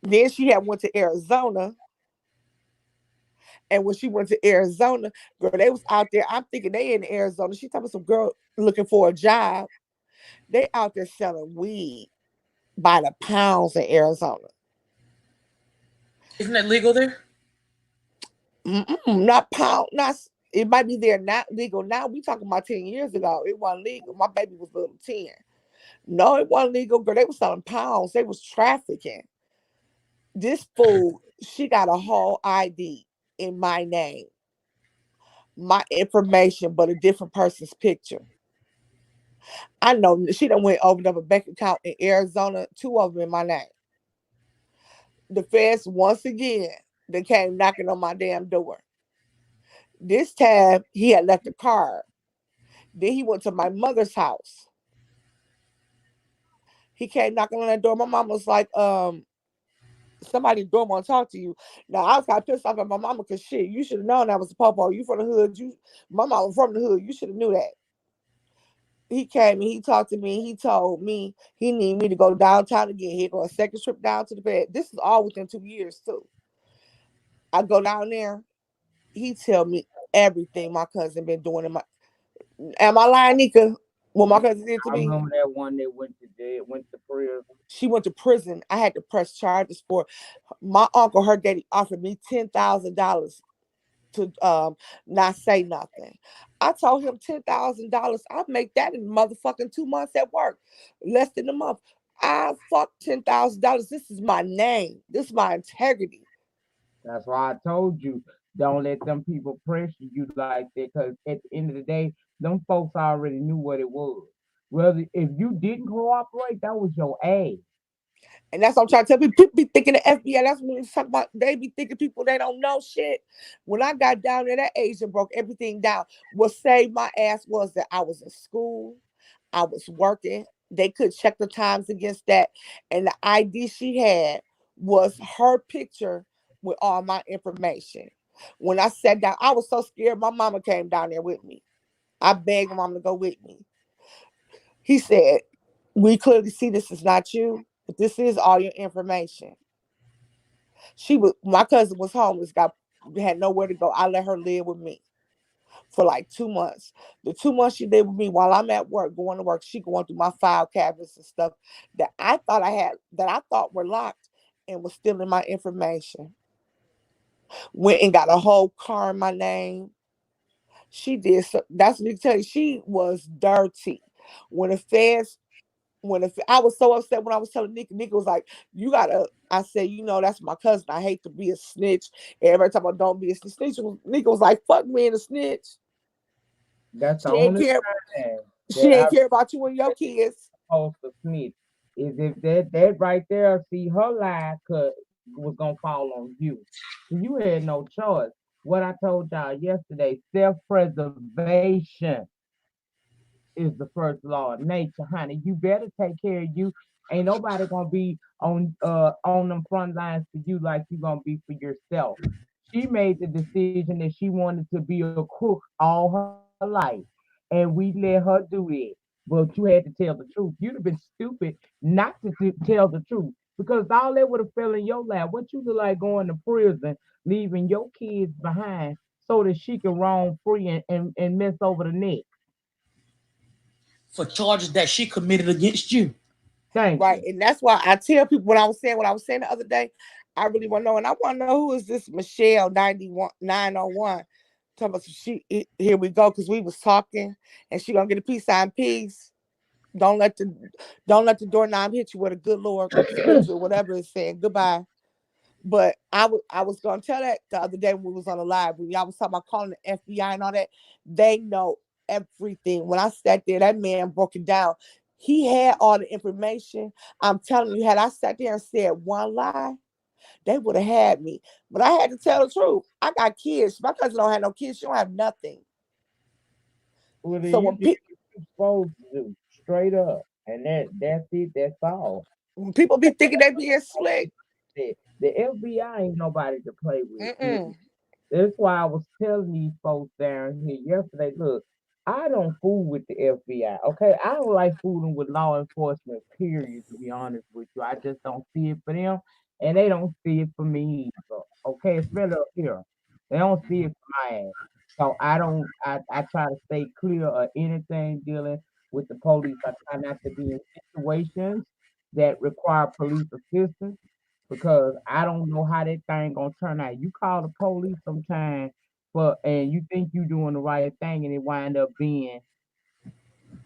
Then she had went to Arizona, and when she went to Arizona, girl, they was out there. I'm thinking they in Arizona. She talking about some girl looking for a job. They out there selling weed by the pounds in Arizona. Isn't that legal there? Not pound, not. It might be there not legal now. We talking about 10 years ago. It wasn't legal. My baby was little 10. No, it wasn't legal, girl. They was selling pounds. They was trafficking. This fool, she got a whole ID in my name, my information, but a different person's picture. I know she done went opened up a bank account in Arizona, two of them in my name. The feds once again, they came knocking on my damn door. This time he had left a card. Then he went to my mother's house. He came knocking on that door. My mom was like, somebody door want to talk to you. Now I was kind of pissed off at my mama because shit, you should have known that was a popo. You from the hood. My mama from the hood. You should have knew that. He came and he talked to me. He told me he need me to go downtown again. He go a second trip down to the bed. This is all within 2 years too. I go down there. He tell me everything my cousin been doing in my. Am I lying, Nyca? What my cousin did to I me? remember that one that went to jail, went to prison. She went to prison. I had to press charges for my uncle. Her daddy offered me $10,000 to not say nothing. I told him $10,000. I make that in motherfucking 2 months at work, less than a month. I fuck $10,000. This is my name. This is my integrity. That's why I told you, don't let them people pressure you like that. Because at the end of the day, them folks already knew what it was. Whether if you didn't cooperate, that was your ass. And that's what I'm trying to tell people. People be thinking the FBI. That's when we talk about. They be thinking people they don't know shit. When I got down there, that agent broke everything down. What saved my ass was that I was in school, I was working. They could check the times against that, and the ID she had was her picture with all my information. When I sat down, I was so scared. My mama came down there with me. I begged my mama to go with me. He said, "We clearly see this is not you, but this is all your information." My cousin was homeless, got had nowhere to go. I let her live with me for like 2 months. The 2 months she lived with me while I'm at work, going to work, she going through my file cabinets and stuff that I thought were locked and was stealing my information. Went and got a whole car in my name. She did so, that's what I tell you. She was dirty. When the feds I was so upset when I was telling Nyca was like, you gotta, I said, that's my cousin. I hate to be a snitch. Every time I don't be a snitch, Nyca was like, fuck me and a snitch. That's the She ain't only care. time She that I ain't care about you and your kids. supposed to snitch. Is if that right there, see her lie cut was gonna fall on you. So you had no choice. What I told y'all yesterday, self-preservation is the first law of nature, honey. You better take care of you. Ain't nobody gonna be on them front lines for you like you gonna be for yourself. She made the decision that she wanted to be a crook all her life, and we let her do it. But you had to tell the truth. You'd have been stupid not to tell the truth because all that would have fell in your lap. What you look like going to prison, leaving your kids behind so that she can roam free and mess over the neck. For charges that she committed against you. Thank Right. you. And that's why I tell people when I was saying what I was saying the other day, I really want to know. And I want to know who is this Michelle 901. Talking about here we go, because we was talking and she gonna get a peace sign peace. Don't let the don't let the doorknob hit you with a good Lord scripture, whatever it's saying. Goodbye. But I was gonna tell that the other day when we was on the live when y'all was talking about calling the FBI and all that. They know everything. When I sat there, that man broke it down. He had all the information. I'm telling you, had I sat there and said one lie, they would have had me. But I had to tell the truth. I got kids. My cousin don't have no kids. She don't have nothing. Well, then So you did what you supposed to do, straight up, and that's it. That's all. when people be thinking they being slick, The FBI ain't nobody to play with. mm-mm. That's why I was telling these folks down here yesterday. Look, I don't fool with the FBI. Okay, I don't like fooling with law enforcement. Period. To be honest with you, I just don't see it for them, and they don't see it for me either. Okay, especially up here, they don't see it for my ass. So I don't. I try to stay clear of anything dealing with the police. I try not to be in situations that require police assistance because I don't know how that thing gonna turn out. You call the police sometime for and you think you doing the right thing and it wind up being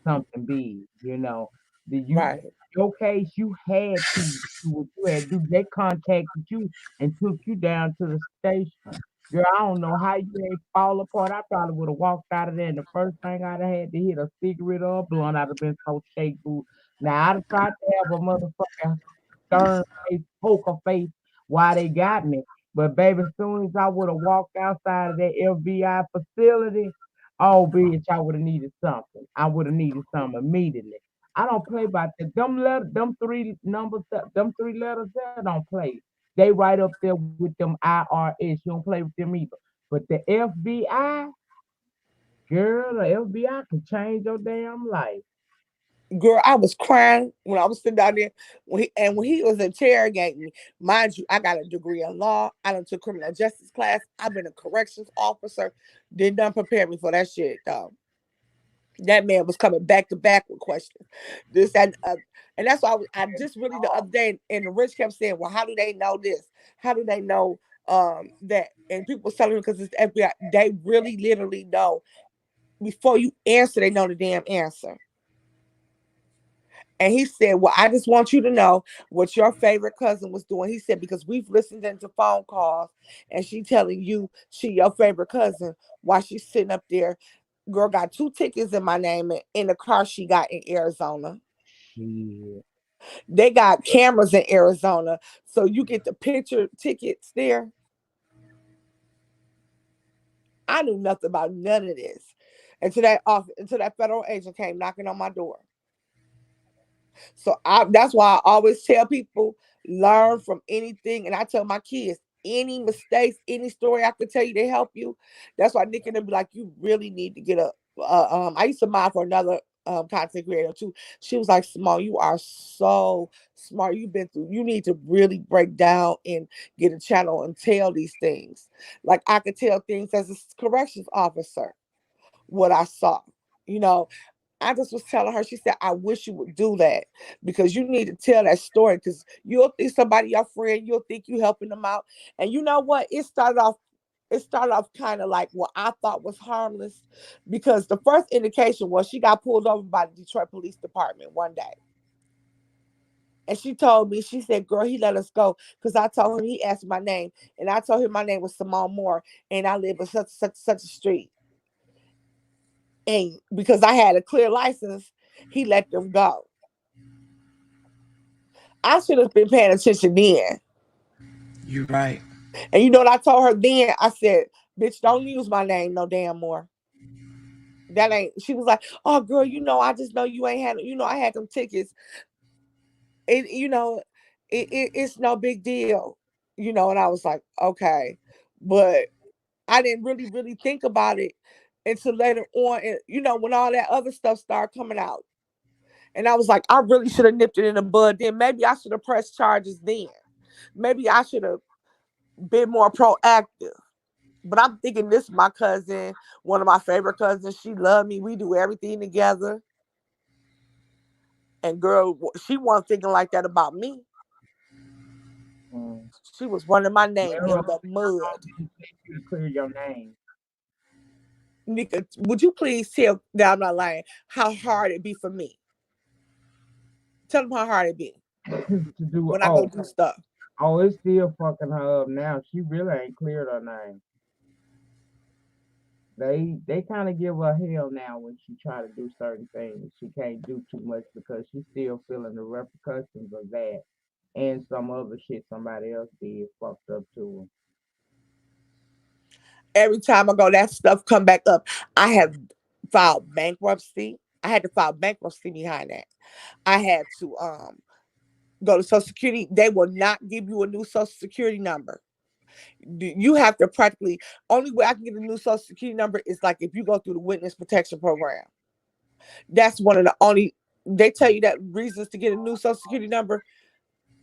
something big, you know. Did you Right. your case you had to do what you had to do. They contacted you and took you down to the station. Girl, I don't know how you ain't fall apart. I probably would have walked out of there and the first thing I'd have had to hit a cigarette or a blunt. I'd have been so shaky. Now I'd have tried to have a motherfucker stern face, poker face while they got me. But baby, as soon as I would have walked outside of that FBI facility, oh bitch, I would have needed something. I would have needed something immediately. I don't play about that. Them three numbers, them three letters there don't play. They right up there with them IRS. You don't play with them either. But the FBI, girl, the FBI can change your damn life. Girl, I was crying when I was sitting down there when he was interrogating me. Mind you, I got a degree in law. I done took criminal justice class. I've been a corrections officer. Did not prepare me for that shit, though. That man was coming back to back with questions. This and that's why I just really the other day, and the rich kept saying, "Well, how do they know this? How do they know that?" And people was telling me because it's the FBI. They really, literally know before you answer. They know the damn answer. And he said, "Well, I just want you to know what your favorite cousin was doing." He said, "Because we've listened into phone calls and she telling you she your favorite cousin while she's sitting up there. Girl got 2 tickets in my name in the car she got in Arizona. Shit. They got cameras in Arizona. So you get the picture tickets there." I knew nothing about none of this until that federal agent came knocking on my door. So that's why I always tell people learn from anything, and I tell my kids any mistakes, any story I could tell you to help you. That's why Nick and them be like, you really need to get a. I used to mind for another content creator too. She was like, Simone, you are so smart. You've been through. You need to really break down and get a channel and tell these things. Like I could tell things as a corrections officer what I saw. You know, I just was telling her, she said, I wish you would do that because you need to tell that story because you'll think somebody, your friend, you'll think you helping them out. And you know what? It started off kind of like what I thought was harmless because the first indication was she got pulled over by the Detroit Police Department one day. And she told me, she said, girl, he let us go because I told him, he asked my name. And I told him my name was Simone Moore and I live in such a street. And because I had a clear license, he let them go. I should have been paying attention then. You're right. And you know what I told her then? I said, bitch, don't use my name no damn more. That ain't, she was like, oh girl, I just know you ain't had, I had them tickets. It's no big deal. And I was like, okay. But I didn't really, really think about it until later on. And, when all that other stuff started coming out. And I was like, I really should have nipped it in the bud then. Maybe I should have pressed charges then. Maybe I should have been more proactive. But I'm thinking this is my cousin, one of my favorite cousins. She loved me. We do everything together. And girl, she wasn't thinking like that about me. Mm. She was running my name Well, in the how long mud. did it take you to clear your name? Nyca, would you please tell, that I'm not lying, how hard it be for me? Tell them how hard it be To do when I go do stuff. it's still fucking her up now. She really ain't cleared her name. They kind of give her hell now when she try to do certain things. She can't do too much because she's still feeling the repercussions of that and some other shit somebody else did fucked up to Every time I go, that stuff come back up. I have filed bankruptcy. I had to file bankruptcy behind that. I had to go to Social Security. They will not give you a new Social Security number. You have to practically, only way I can get a new Social Security number is like if you go through the witness protection program. That's one of the only, they tell you that reasons to get a new Social Security number.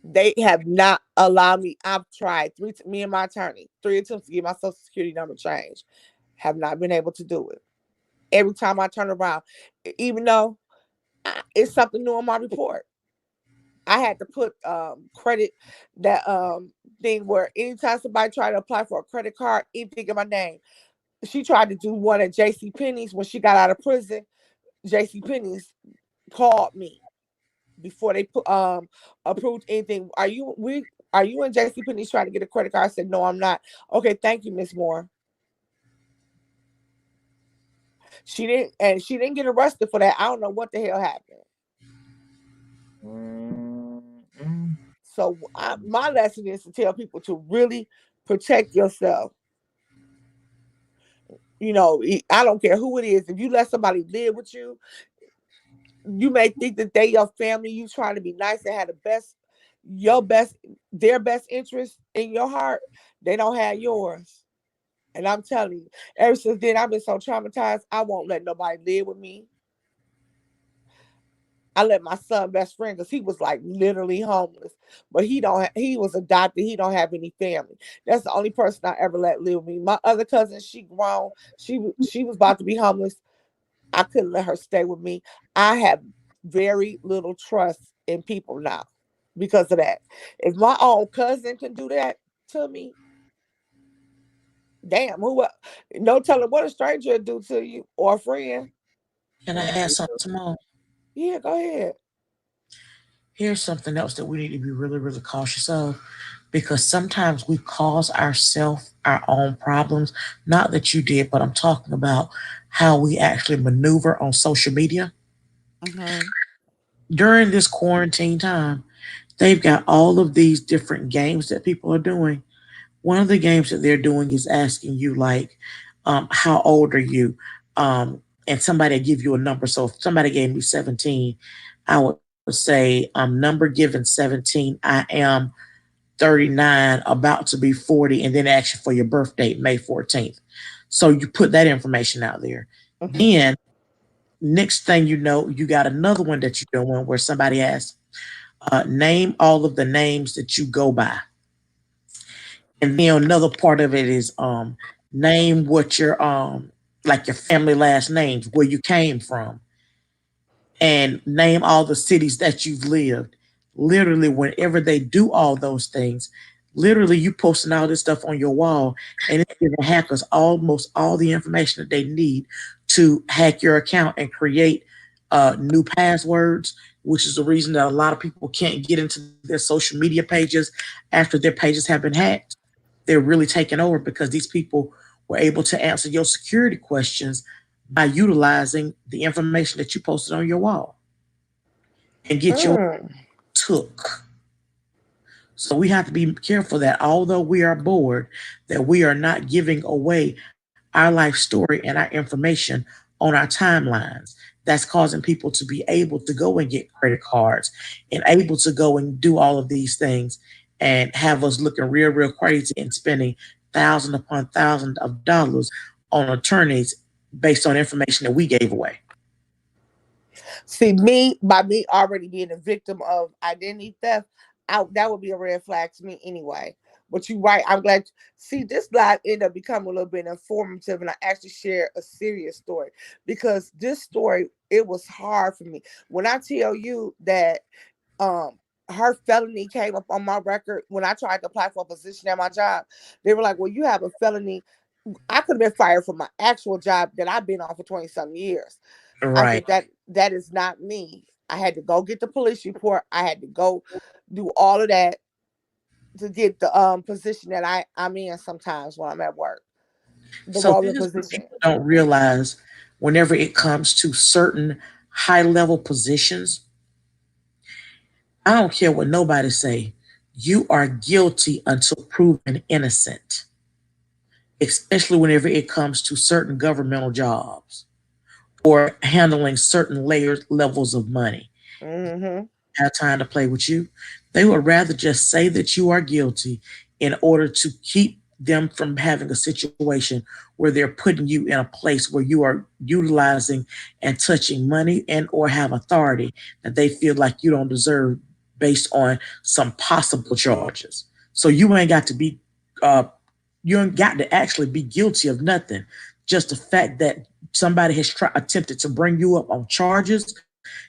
They have not allowed me. I've tried me and my attorney, 3 attempts to get my Social Security number changed. Have not been able to do it. Every time I turn around, even though it's something new on my report, I had to put credit, that thing where anytime somebody tried to apply for a credit card, anything in my name. She tried to do one at J.C. Penney's when she got out of prison. J.C. Penney's called me before they put approved anything. Are you and J.C. Penney's trying to get a credit card? I said, no, I'm not. Okay, thank you, Miss Moore. She didn't get arrested for that. I don't know what the hell happened. her. Mm-mm. So my lesson is to tell people to really protect yourself. I don't care who it is. If you let somebody live with you, you may think that they your family. You trying to be nice and have your best, their best interest in your heart. They don't have yours. And I'm telling you, ever since then, I've been so traumatized. I won't let nobody live with me. I let my son best friend, because he was like literally homeless, but he was adopted. He don't have any family. That's the only person I ever let live with me. My other cousin, she grown. She was about to be homeless. I couldn't let her stay with me. I have very little trust in people now because of that. If my own cousin can do that to me, damn, no telling what a stranger would do to you or a friend. Can I For add something, real. Simone? Yeah, go ahead. Here's something else that we need to be really, really cautious of, because sometimes we cause ourselves our own problems. Not that you did, but I'm talking about how we actually maneuver on social media. Mm-hmm. During this quarantine time, they've got all of these different games that people are doing. One of the games that they're doing is asking you, like, how old are you? And somebody give you a number. So if somebody gave me 17, I would say, number given 17, I am 39, about to be 40, and then ask you for your birth date, May 14th. So you put that information out there. Mm-hmm. Then next thing you know, you got another one that you're doing where somebody asks, name all of the names that you go by. And then another part of it is name what your like your family last names, where you came from, and name all the cities that you've lived. Literally, whenever they do all those things, literally you posting all this stuff on your wall, and it's giving hackers almost all the information that they need to hack your account and create new passwords, which is the reason that a lot of people can't get into their social media pages after their pages have been hacked. They're really taking over because these people were able to answer your security questions by utilizing the information that you posted on your wall and get your Mm. took. So we have to be careful that although we are bored, that we are not giving away our life story and our information on our timelines. That's causing people to be able to go and get credit cards and able to go and do all of these things and have us looking real, real crazy and spending thousands upon thousands of dollars on attorneys based on information that we gave away. See, me, by me already being a victim of identity theft, that would be a red flag to me anyway. But you're right. I'm glad. See, this live ended up becoming a little bit informative, and I actually share a serious story because this story it was hard for me. When I tell you that, her felony came up on my record when I tried to apply for a position at my job, they were like, "Well, you have a felony." I could have been fired from my actual job that I've been on for 20 some years. I Right. said that is not me. I had to go get the police report. I had to go do all of that to get the position that I'm in sometimes when I'm at work. The So rolling this is what position. people don't realize whenever it comes to certain high level positions. I don't care what nobody say. You are guilty until proven innocent, especially whenever it comes to certain governmental jobs or handling certain layers levels of money. Mm-hmm. Have time to play with you. They would rather just say that you are guilty in order to keep them from having a situation where they're putting you in a place where you are utilizing and touching money and or have authority that they feel like you don't deserve based on some possible charges. So you ain't got to be uh you ain't got to actually be guilty of nothing. Just the fact that somebody has attempted to bring you up on charges,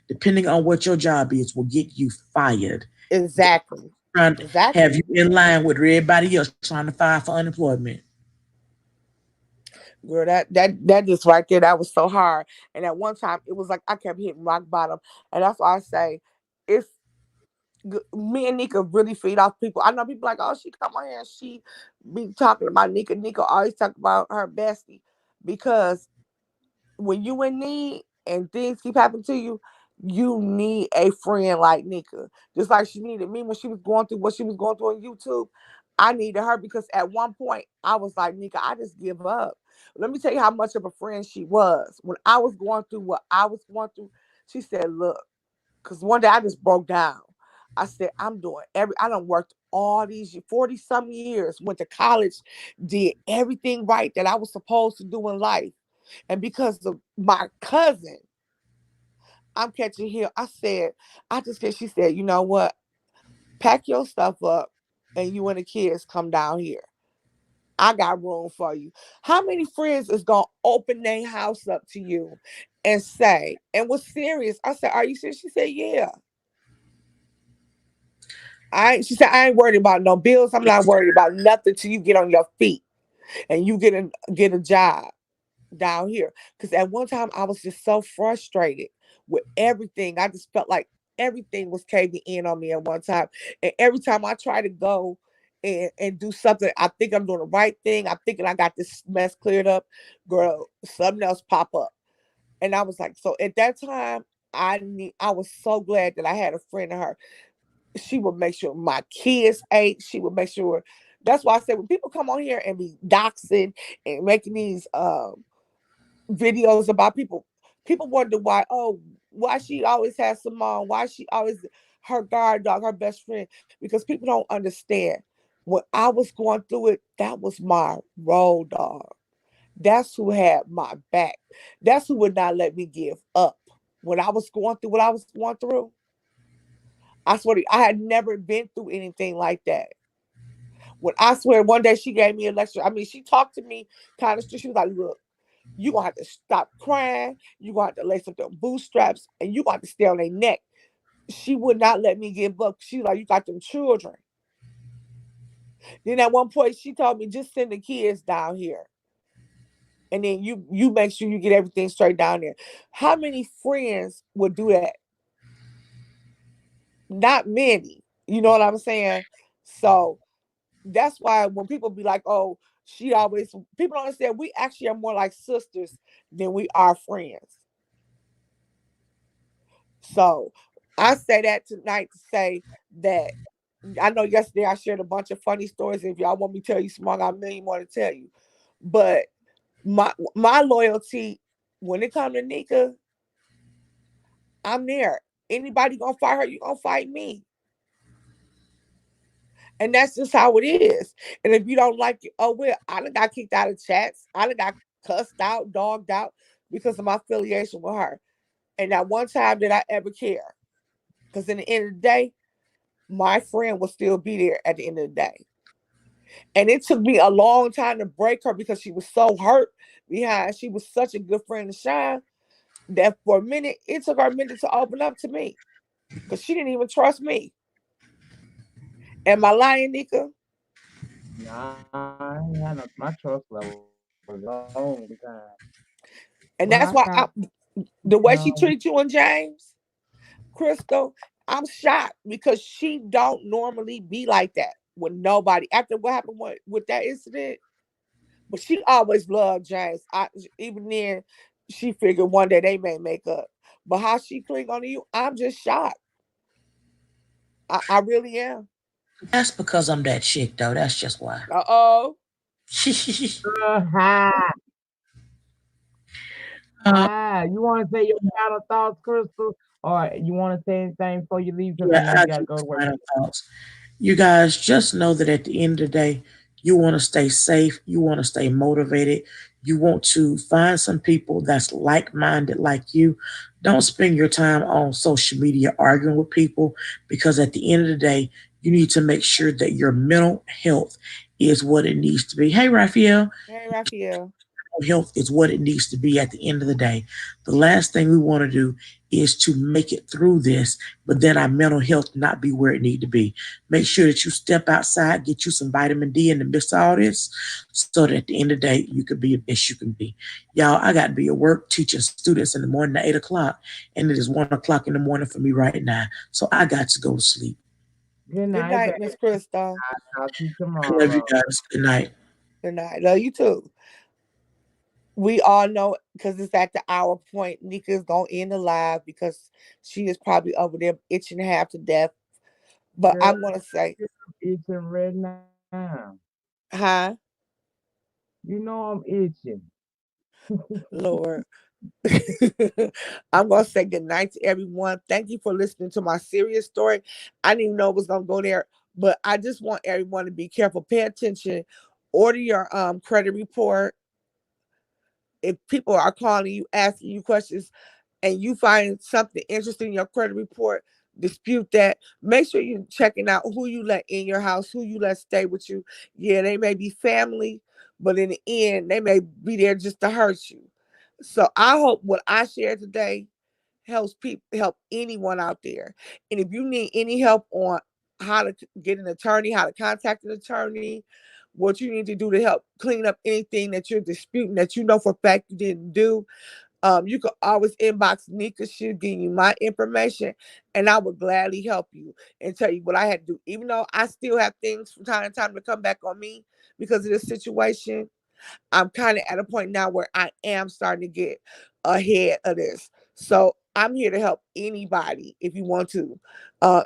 depending on what your job is, will get you fired. Exactly. Trying to have you Exactly. in line with everybody else trying to file for unemployment. Girl, that just right there, that was so hard. And at one time it was like I kept hitting rock bottom. And that's why I say if me and Nyca really feed off people. I know people like, oh, she come on here and she be talking about Nyca. Nyca always talk about her bestie because when you in need and things keep happening to you, you need a friend like Nyca. Just like she needed me when she was going through what she was going through on YouTube. I needed her because at one point I was like, Nyca, I just give up. Let me tell you how much of a friend she was. When I was going through what I was going through, she said, look, because one day I just broke down. I said, I done worked all these 40 some years, went to college, did everything right that I was supposed to do in life. And because of my cousin, I'm catching here. I just get, she said, you know what? Pack your stuff up and you and the kids come down here. I got room for you. How many friends is gonna open their house up to you and say, and was serious? I said, are you serious? She said, yeah. She said, I ain't worried about no bills. I'm not worried about nothing till you get on your feet and you get a job down here. Because at one time I was just so frustrated with everything. I just felt like everything was caving in on me at one time. And every time I try to go and do something, I think I'm doing the right thing. I'm thinking I got this mess cleared up. Girl, something else pop up. And I was like, so at that time, I was so glad that I had a friend of her. She would make sure my kids ate. She would make sure. That's why I said when people come on here and be doxing and making these videos about people. People wonder why, oh, why she always has Simone, why she always her guard dog, her best friend, because people don't understand. When I was going through it, that was my road dog. That's who had my back. That's who would not let me give up. When I was going through what I was going through, I swear to you, I had never been through anything like that. When I swear one day she gave me a lecture. I mean, she talked to me kind of. She was like, look, you gonna have to stop crying. You gonna have to lace up them bootstraps, and you gonna have to stay on their neck. She would not let me give up. She like, you got them children. Then at one point, she told me just send the kids down here, and then you make sure you get everything straight down there. How many friends would do that? Not many. You know what I'm saying? So that's why when people be like, "Oh, She always people don't understand we actually are more like sisters than we are friends. So I say that tonight to say that I know yesterday I shared a bunch of funny stories. If y'all want me to tell you some, I got a million more to tell you. But my loyalty when it comes to Nyca, I'm there. Anybody gonna fight her, you gonna fight me. And that's just how it is. And if you don't like it, oh well, I done got kicked out of chats. I done got cussed out, dogged out because of my affiliation with her. And that one time did I ever care. Because in the end of the day, my friend will still be there at the end of the day. And it took me a long time to break her because she was so hurt behind. She was such a good friend to Shine that for a minute, it took her a minute to open up to me because she didn't even trust me. Am I lying, Nyca? Nah, I ain't had no, my trust level was a long time. And Well, I that's why got the way she um, treats you and James, Crystal, I'm shocked because she don't normally be like that with nobody. After what happened with that incident, but she always loved James. Even then, she figured one day they may make up. But how she cling on to you, I'm just shocked. I really am. That's because I'm that chick, though. That's just why. Uh-oh. hi, uh, hi. You want to say your final thoughts, Crystal, or you want to say anything before you leave? Because I yeah, know you I got to give go to work. final thoughts. You guys just know that at the end of the day, you want to stay safe. You want to stay motivated. You want to find some people that's like minded like you. Don't spend your time on social media arguing with people because at the end of the day, you need to make sure that your mental health is what it needs to be. Hey, Raphael, Hey, Raphael. health is what it needs to be at the end of the day. The last thing we want to do is to make it through this, but then our mental health not be where it need to be. Make sure that you step outside, get you some vitamin D in the midst of all this, so that at the end of the day, you can be the best you can be. Y'all, I got to be at work teaching students in the morning at 8 o'clock, and it is 1 o'clock in the morning for me right now. So I got to go to sleep. Good Good night, night, baby. Miss Crystal. I'll talk to you I love you tomorrow. guys. Good night. Good night. Love you too. We all know because it's at the hour point. Nika's gonna end the live because she is probably over there itching to have to death. But Girl, I'm gonna say, it's a red now. huh, You know I'm itching. Lord. I'm gonna say good night to everyone. Thank you for listening to my serious story. I didn't even know it was gonna go there, but I just want everyone to be careful, pay attention, order your credit report. If people are calling you, asking you questions, and you find something interesting in your credit report, dispute that. Make sure you're checking out who you let in your house, who you let stay with you. Yeah, they may be family, but in the end, they may be there just to hurt you. So I hope what I shared today helps people, help anyone out there. And if you need any help on how to get an attorney, how to contact an attorney, what you need to do to help clean up anything that you're disputing that you know for a fact you didn't do, you can always inbox Nyca. She'll give you my information, and I would gladly help you and tell you what I had to do. Even though I still have things from time to time to come back on me because of this situation, I'm kind of at a point now where I am starting to get ahead of this. So I'm here to help anybody if you want to.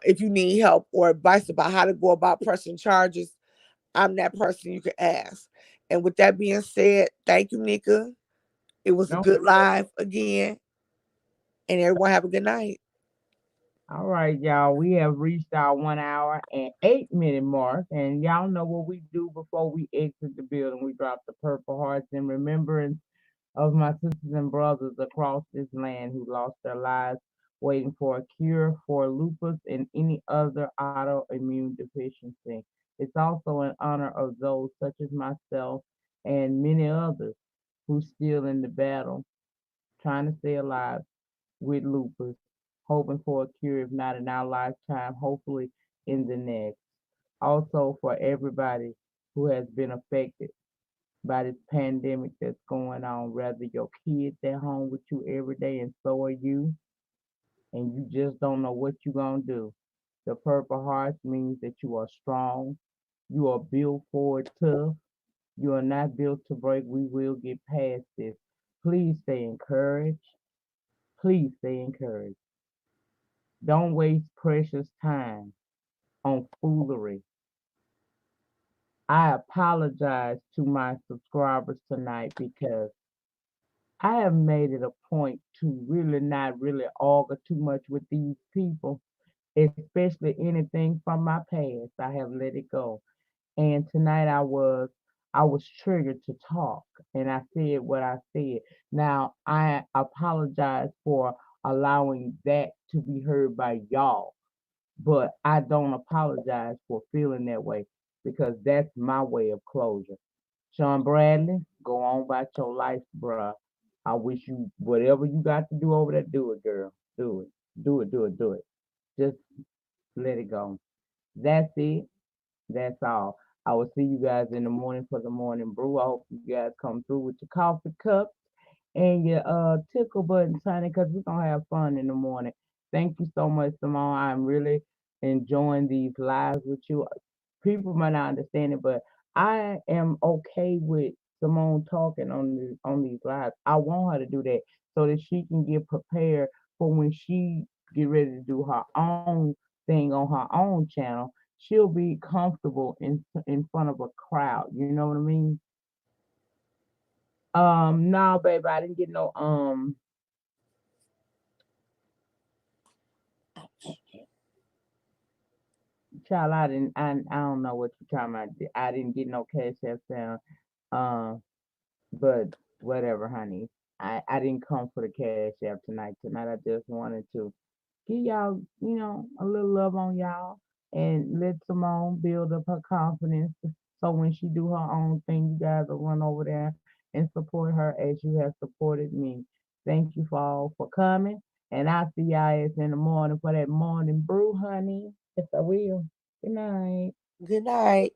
If you need help or advice about how to go about pressing charges, I'm that person you can ask. And with that being said, thank you, Nyca. It was a No. good live again. And everyone have a good night. All right, y'all. We have reached our 1 hour and 8 minute mark, and y'all know what we do before we exit the building. We drop the purple hearts in remembrance of my sisters and brothers across this land who lost their lives waiting for a cure for lupus and any other autoimmune deficiency. It's also in honor of those such as myself and many others who still in the battle, trying to stay alive with lupus, hoping for a cure, if not in our lifetime, hopefully in the next. Also, for everybody who has been affected by this pandemic that's going on, whether your kids at home with you every day and so are you, and you just don't know what you're going to do. The Purple Hearts means that you are strong, you are built for it tough, You are not built to break. We will get past this. Please stay encouraged. Please stay encouraged. Don't waste precious time on foolery. I apologize to my subscribers tonight because I have made it a point to really not really argue too much with these people, especially anything from my past. I have let it go. And tonight I was triggered to talk and I said what I said. Now I apologize for allowing that to be heard by y'all, but I don't apologize for feeling that way because that's my way of closure. Sean Bradley, go on about your life, bruh. I wish you whatever you got to do over there, do it, girl. Do it. Do it, do it, do it. Just let it go. That's it. That's all. I will see you guys in the morning for the morning brew. I hope you guys come through with your coffee cup and your tickle buttons, honey, because we're gonna have fun in the morning. Thank you so much, Simone. I'm really enjoying these lives with you. People might not understand it, but I am okay with Simone talking on these lives. I want her to do that so that she can get prepared for when she get ready to do her own thing on her own channel. She'll be comfortable in front of a crowd. You know what I mean? No, baby, I didn't get no child. I don't know what you're talking about. I didn't get no cash app sound. Um, but whatever, honey. I didn't come for the cash app tonight. Tonight I just wanted to give y'all, a little love on y'all and let Simone build up her confidence. So when she do her own thing, you guys will run over there and support her as you have supported me. Thank you for all for coming. And I'll see y'all in the morning for that morning brew, honey. Yes, I will. Good night. Good night.